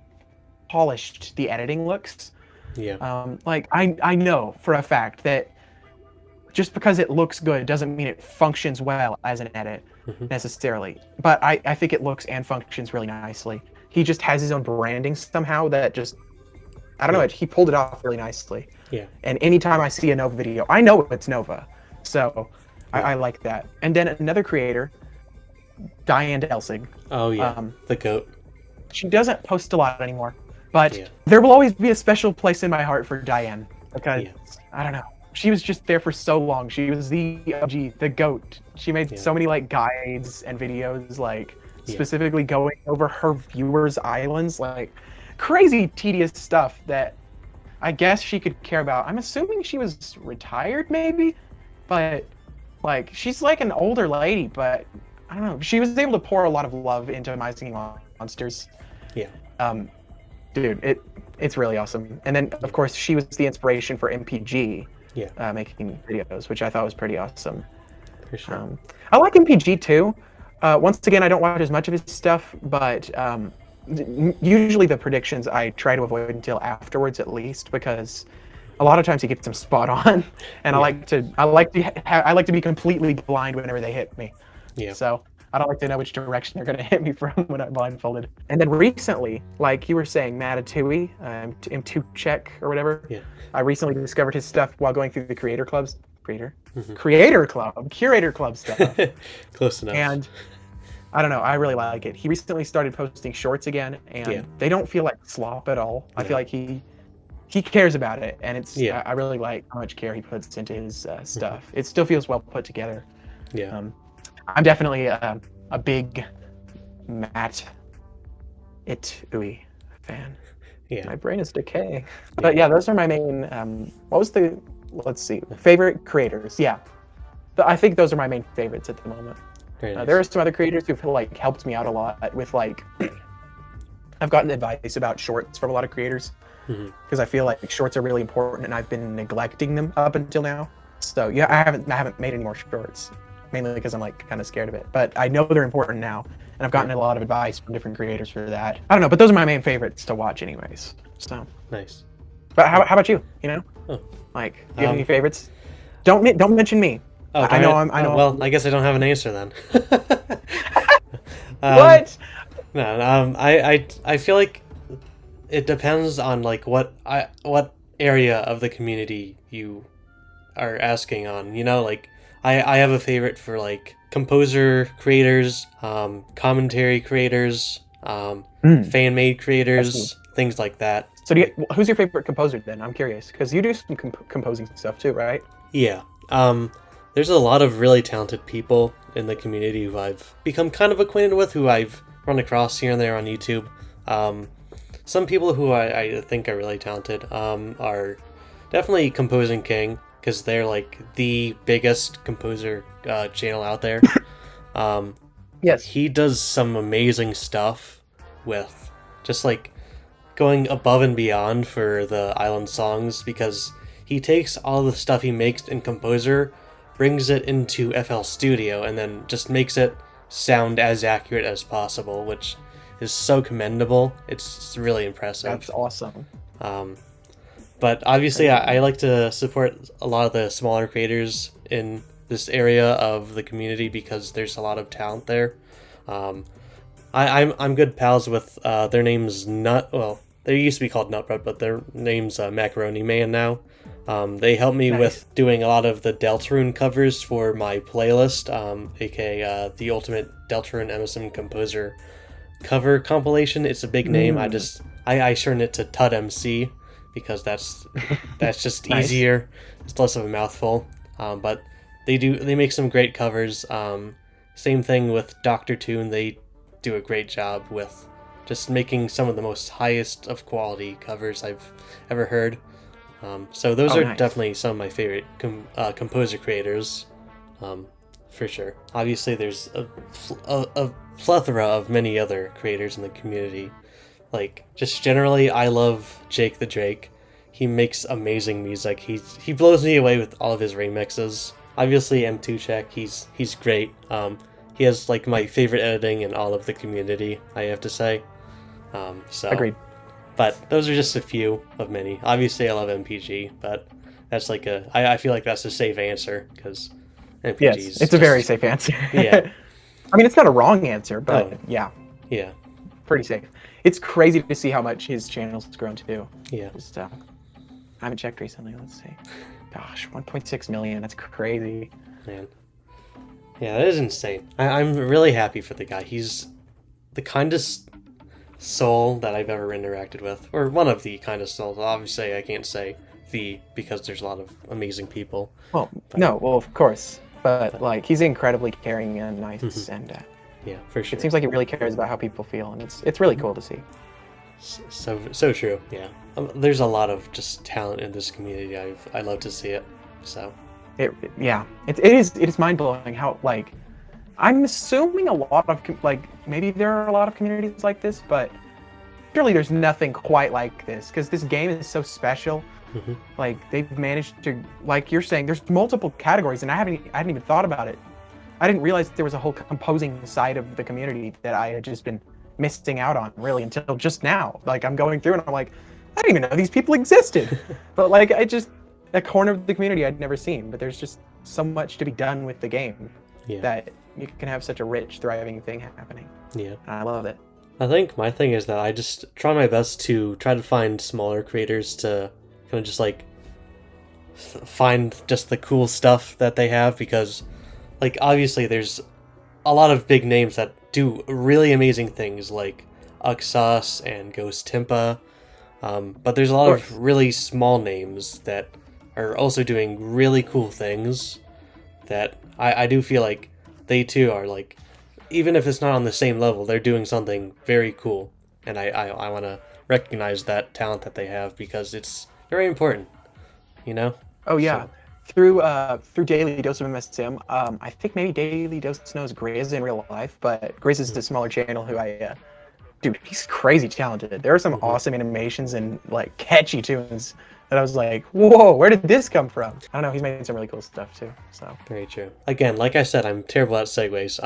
polished the editing looks. Yeah. Like I know for a fact that just because it looks good doesn't mean it functions well as an edit necessarily. But I think it looks and functions really nicely. He just has his own branding somehow that just, I don't know, he pulled it off really nicely. Yeah. And anytime I see a Nova video, I know it's Nova. So I like that. And then another creator, Diane Delsig. Oh yeah, the goat. She doesn't post a lot anymore. But there will always be a special place in my heart for Diane because, I don't know, she was just there for so long. She was the OG, the GOAT. She made so many like guides and videos, like specifically going over her viewers' islands, like crazy tedious stuff that I guess she could care about. I'm assuming she was retired maybe, but like she's like an older lady, but I don't know. She was able to pour a lot of love into My Singing Monsters. Yeah. Dude, it's really awesome. And then, of course, she was the inspiration for MPG making videos, which I thought was pretty awesome. For sure. I like MPG too. Once again, I don't watch as much of his stuff, but usually the predictions I try to avoid until afterwards, at least, because a lot of times he gets them spot on, and I like to be completely blind whenever they hit me. Yeah. So I don't like to know which direction they're going to hit me from when I'm blindfolded. And then recently, like you were saying, Matatui, M2Check or whatever. Yeah. I recently discovered his stuff while going through the Curator Club stuff. Close enough. And I don't know, I really like it. He recently started posting shorts again, and they don't feel like slop at all. I feel like he cares about it, and it's I really like how much care he puts into his stuff. It still feels well put together. Yeah. I'm definitely a big Matt Itui fan. Yeah. My brain is decaying. But yeah, those are my main, let's see, favorite creators. Yeah. I think those are my main favorites at the moment. Very nice. There are some other creators who've like helped me out a lot with like, I've gotten advice about shorts from a lot of creators because I feel like shorts are really important and I've been neglecting them up until now. So yeah, I haven't made any more shorts. Mainly because I'm like kind of scared of it, but I know they're important now, and I've gotten a lot of advice from different creators for that. I don't know, but those are my main favorites to watch, anyways. So nice. But how about you? You know, like, do you have any favorites? Don't mention me. Oh, I know. Well, I guess I don't have an answer then. What? No, I feel like it depends on like what area of the community you are asking on. You know, like. I have a favorite for like composer creators, commentary creators, fan-made creators, things like that. So who's your favorite composer then? I'm curious because you do some composing stuff too, right? Yeah. There's a lot of really talented people in the community who I've become kind of acquainted with, who I've run across here and there on YouTube. Some people who I think are really talented are definitely Composing King, because they're like the biggest composer channel out there. Yes. He does some amazing stuff with just like going above and beyond for the island songs, because he takes all the stuff he makes in Composer, brings it into FL Studio, and then just makes it sound as accurate as possible, which is so commendable. It's really impressive. That's awesome. But obviously, I like to support a lot of the smaller creators in this area of the community because there's a lot of talent there. I'm good pals with their name's they used to be called Nutbread, but their name's Macaroni Man now. They help me with doing a lot of the Deltarune covers for my playlist, aka the Ultimate Deltarune MSM Composer cover compilation. It's a big name. I shorten it to Tud MC because that's just Nice. easier. It's less of a mouthful. But they make some great covers. Same thing with Dr. Toon. They do a great job with just making some of the most highest of quality covers I've ever heard. So those are nice. definitely some of my favorite composer creators, for sure. Obviously, there's a plethora of many other creators in the community. Like, just generally, I love Jake the Drake. He makes amazing music. He blows me away with all of his remixes. Obviously, M2Check, he's great. He has like my favorite editing in all of the community, I have to say. So Agreed. But those are just a few of many. Obviously, I love MPG, but that's like I feel like that's a safe answer because MPG Yes, is it's a very safe answer. Yeah. I mean, it's not a wrong answer, but Oh. yeah, Yeah. pretty safe. It's crazy to see how much his channel's grown too. Yeah. Just, I haven't checked recently. Let's see. Gosh, 1.6 million. That's crazy. Man. Yeah, that is insane. I'm really happy for the guy. He's the kindest soul that I've ever interacted with, or one of the kindest souls. Obviously, I can't say the because there's a lot of amazing people. Well, no, well, of course, but like he's incredibly caring and nice, and Yeah, for sure. it seems like he really cares about how people feel, and it's really cool to see. So true. Yeah, there's a lot of just talent in this community. I love to see it. So It is mind blowing how like I'm assuming a lot of like maybe there are a lot of communities like this, but surely there's nothing quite like this because this game is so special. Like they've managed to, like you're saying, there's multiple categories, and I hadn't even thought about it. I didn't realize there was a whole composing side of the community that I had just been missing out on really until just now. Like I'm going through and I'm like, I didn't even know these people existed. But like I just a corner of the community I'd never seen. But there's just so much to be done with the game that you can have such a rich, thriving thing happening. Yeah, I love it. I think my thing is that I just try my best to try to find smaller creators to kind of just like find just the cool stuff that they have, because like obviously there's a lot of big names that do really amazing things like Uxas and Ghost Timpa, but there's a lot of really small names that are also doing really cool things that I do feel like they too are like, even if it's not on the same level, they're doing something very cool, and I want to recognize that talent that they have because it's very important, you know? Oh yeah. So. Through Daily Dose of MSM, I think maybe Daily Dose knows Grizz in real life, but Grizz is the smaller channel who dude, he's crazy talented. There are some awesome animations and like catchy tunes that I was like, whoa, where did this come from? I don't know, he's made some really cool stuff too. So Very true. Again, like I said, I'm terrible at segues.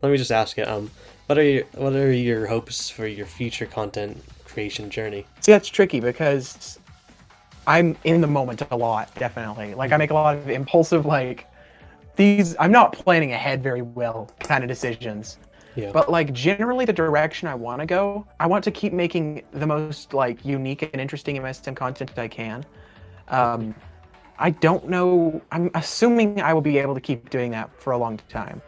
Let me just ask you, what are your hopes for your future content creation journey? see, that's tricky because I'm in the moment a lot, definitely. Like I make a lot of impulsive, like I'm not planning ahead very well kind of decisions. Yeah. But like generally the direction I want to go, I want to keep making the most like unique and interesting MSM content I can. I don't know, I'm assuming I will be able to keep doing that for a long time.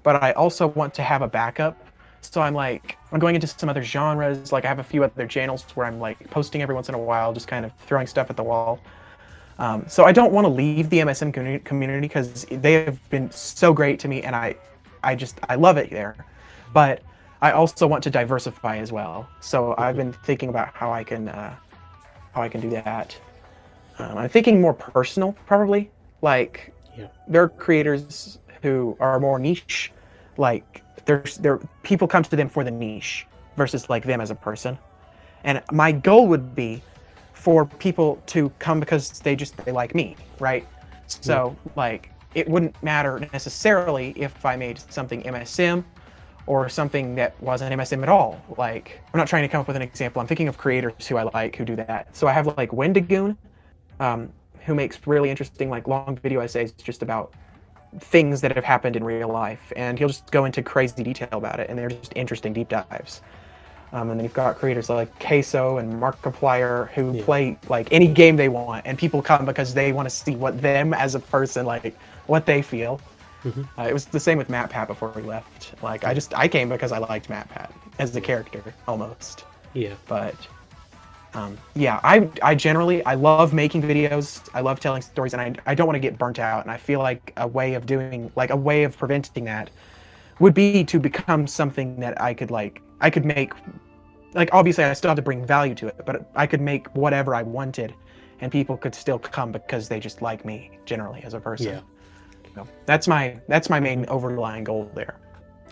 But I also want to have a backup. So I'm going into some other genres. Like I have a few other channels where I'm like posting every once in a while, just kind of throwing stuff at the wall. So I don't want to leave the MSM community because they have been so great to me, and I love it there. But I also want to diversify as well. So I've been thinking about how I can do that. I'm thinking more personal, probably. Like there are creators who are more niche, like people come to them for the niche versus like them as a person. And my goal would be for people to come because they like me, right? So like it wouldn't matter necessarily if I made something MSM or something that wasn't MSM at all. Like I'm not trying to come up with an example. I'm thinking of creators who I like who do that. So I have like Wendigoon, who makes really interesting like long video essays just about things that have happened in real life, and he'll just go into crazy detail about it, and they're just interesting deep dives. And then you've got creators like Queso and Markiplier who play like any game they want, and people come because they want to see what them as a person, like what they feel. It was the same with MatPat before we left. Like I came because I liked MatPat as the character almost. Yeah. But Yeah, I generally, I love making videos. I love telling stories, and I don't want to get burnt out. And I feel like a way of preventing that would be to become something that I could make, like, obviously I still have to bring value to it, but I could make whatever I wanted and people could still come because they just like me generally as a person. Yeah. So that's my main overlying goal there.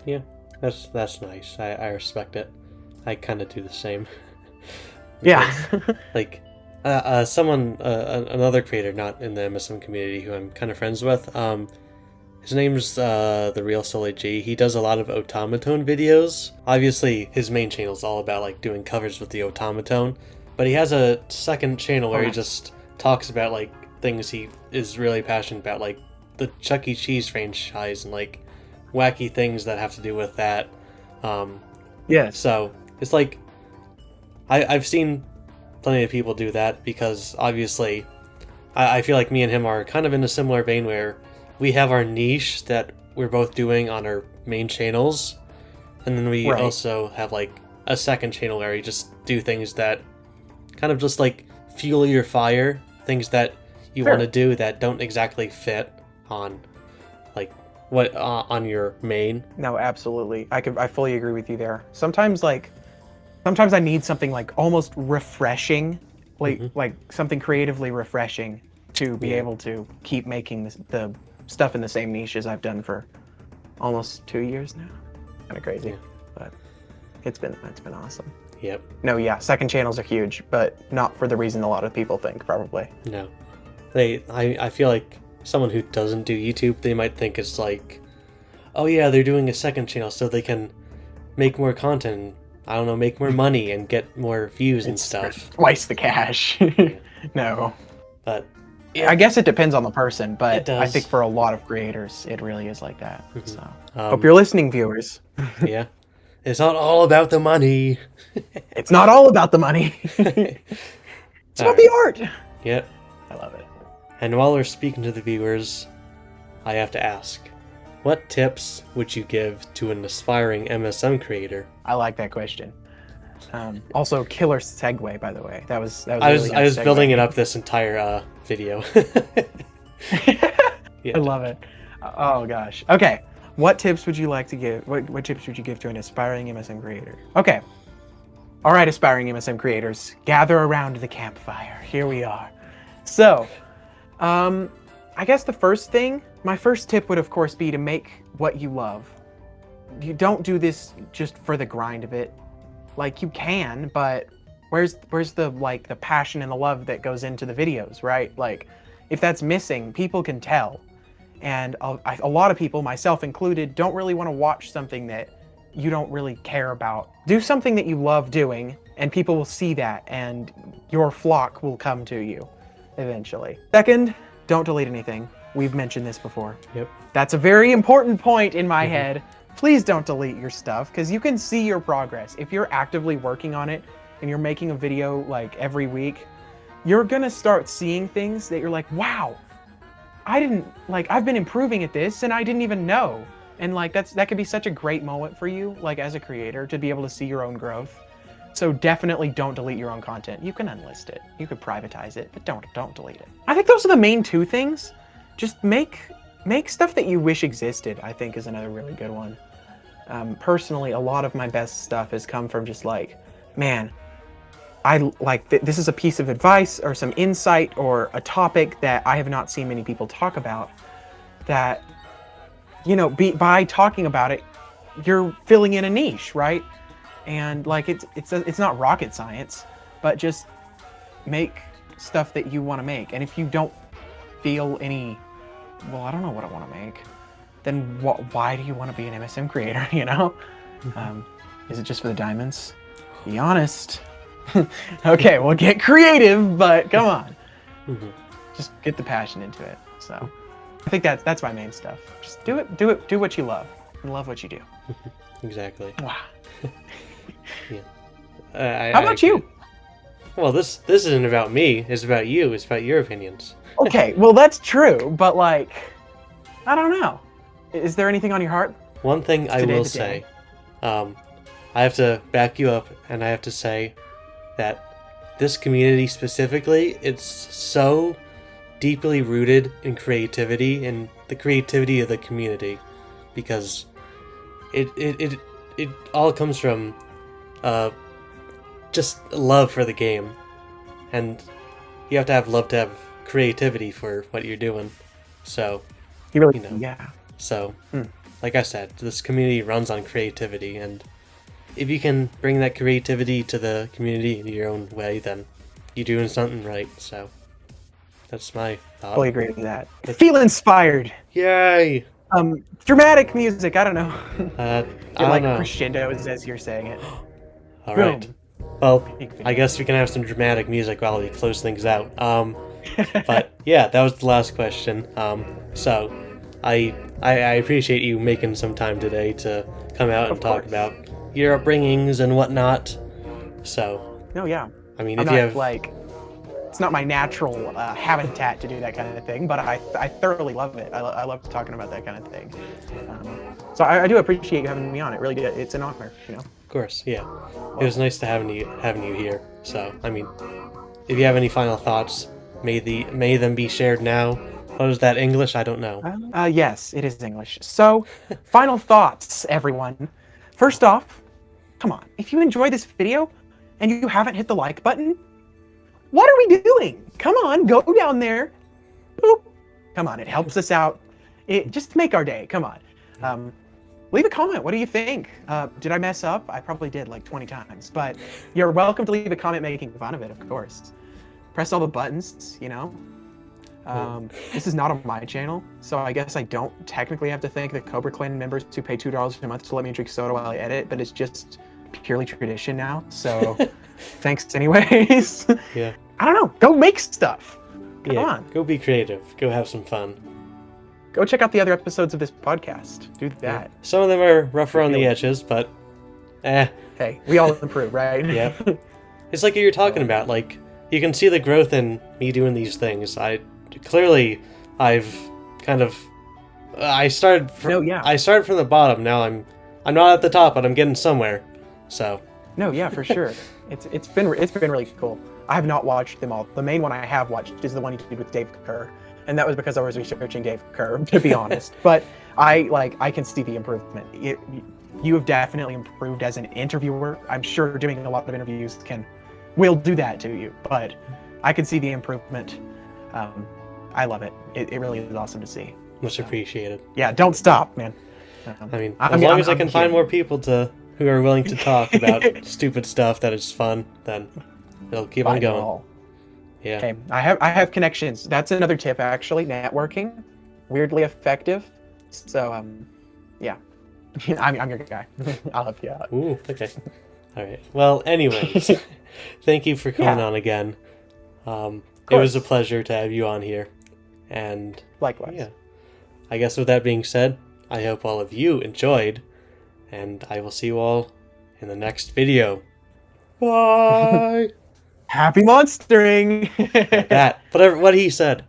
Yeah, that's nice. I respect it. I kind of do the same. Yeah. Like, another creator not in the MSM community who I'm kind of friends with, his name's The Real Sully G. He does a lot of automaton videos. Obviously, his main channel is all about like doing covers with the automaton, but he has a second channel where he just talks about like things he is really passionate about, like the Chuck E. Cheese franchise and like wacky things that have to do with that. Yeah. So it's like I've seen plenty of people do that because obviously I feel like me and him are kind of in a similar vein where we have our niche that we're both doing on our main channels, and then we also have like a second channel where we just do things that kind of just like fuel your fire, things that you want to do that don't exactly fit on like what on your main. No, absolutely. I fully agree with you there. Sometimes I need something like almost refreshing, like something creatively refreshing to be able to keep making the stuff in the same niche as I've done for almost 2 years now. Kind of crazy, but it's been awesome. Yep. No, yeah, second channels are huge, but not for the reason a lot of people think, probably. No. I feel like someone who doesn't do YouTube, they might think it's like, oh yeah, they're doing a second channel so they can make more content, I don't know, make more money and get more views and stuff. Twice the cash. No. But I guess it depends on the person, but I think for a lot of creators, it really is like that. So hope you're listening, viewers. Yeah. It's not all about the money. It's not all about the money. It's about the art. Yep. I love it. And while we're speaking to the viewers, I have to ask, what tips would you give to an aspiring MSM creator? I like that question. Also, killer segue, by the way. That was I was building it up this entire video. Yeah. I love it. Oh gosh. Okay. What tips would you like to give? What tips would you give to an aspiring MSM creator? Okay. All right, aspiring MSM creators, gather around the campfire. Here we are. So, I guess my first tip would of course be to make what you love. You don't do this just for the grind of it. Like, you can, but where's the passion and the love that goes into the videos, right? Like, if that's missing, people can tell. And a lot of people, myself included, don't really want to watch something that you don't really care about. Do something that you love doing, and people will see that, and your flock will come to you eventually. Second, don't delete anything. We've mentioned this before. Yep. That's a very important point in my head. Please don't delete your stuff, because you can see your progress. If you're actively working on it, and you're making a video like every week, you're gonna start seeing things that you're like, wow, I've been improving at this and I didn't even know. And like, that could be such a great moment for you, like as a creator, to be able to see your own growth. So definitely don't delete your own content. You can unlist it, you could privatize it, but don't delete it. I think those are the main two things. Just make stuff that you wish existed, I think, is another really good one. Personally, a lot of my best stuff has come from just like, man, this is a piece of advice or some insight or a topic that I have not seen many people talk about, that, you know, by talking about it, you're filling in a niche, right? And like, it's not rocket science, but just make stuff that you want to make. And if you don't feel any, well, I don't know what I want to make, then why do you want to be an MSM creator, you know? Is it just for the diamonds? Be honest. Okay, well, get creative, but come on. Just get the passion into it. So I think that's my main stuff. Just do what you love, and love what you do. Exactly. Wow. Yeah. How about you? Well, this isn't about me. It's about you. It's about your opinions. Okay, well, that's true, but like, I don't know. Is there anything on your heart? One thing I will say, I have to back you up, and I have to say that this community specifically, it's so deeply rooted in creativity and the creativity of the community, because it all comes from just love for the game, and you have to have love to have creativity for what you're doing. So, You really, you know, yeah. so like I said, this community runs on creativity, and if you can bring that creativity to the community in your own way, then you're doing something right. So that's my thought. Fully agree with that. Feel inspired. Yay! Dramatic music. I don't know. I Get don't like know. crescendos as you're saying it. All right. Boom. Well, Big I guess we can have some dramatic music while we close things out. But yeah, that was the last question. So I appreciate you making some time today to come out and Of talk course. about your upbringings and whatnot. So, No, yeah. I mean, I'm if you not have like, it's not my natural habitat to do that kind of thing, but I thoroughly love it. I love talking about that kind of thing. So I do appreciate you having me on. It really did. It's an honor, you know. Of course, yeah. It was nice to having you here. So, I mean, if you have any final thoughts, may them be shared now. What is that, English? I don't know. Yes, it is English. So, final thoughts, everyone. First off, come on. If you enjoy this video and you haven't hit the like button, what are we doing? Come on, go down there. Boop. Come on, it helps us out. It just to make our day. Come on. Leave a comment. What do you think? Did I mess up? I probably did like 20 times, but you're welcome to leave a comment making fun of it, of course. Press all the buttons, you know. This is not on my channel, so I guess I don't technically have to thank the Cobra Clan members who pay $2 a month to let me drink soda while I edit, but it's just purely tradition now, so thanks anyways. Yeah. I don't know. Go make stuff. Come on. Go be creative. Go have some fun. Go check out the other episodes of this podcast. Do that. Some of them are rough around the edges, but Hey, we all improve, right? yeah. It's like you're talking about, like, you can see the growth in me doing these things. I've kind of I started from the bottom. Now I'm not at the top, but I'm getting somewhere. So No, yeah, for sure. It's been really cool. I have not watched them all. The main one I have watched is the one you did with Dave Kerr, and that was because I was researching Dave Kerr, to be honest. But I can see the improvement. You have definitely improved as an interviewer. I'm sure doing a lot of interviews will do that to you, but I can see the improvement. I love it. It really is awesome to see. Much appreciated. Yeah, don't stop, man. I mean, as long as I can find more people who are willing to talk about stupid stuff that is fun, then it'll keep on going. Yeah. Okay, I have connections. That's another tip, actually. Networking, weirdly effective. So, yeah, I'm your guy. I'll help you out. Ooh, okay. All right. Well, anyways, thank you for coming on again. It was a pleasure to have you on here. And likewise. Yeah. I guess with that being said, I hope all of you enjoyed, and I will see you all in the next video. Bye! Happy monstering! That, whatever, what he said.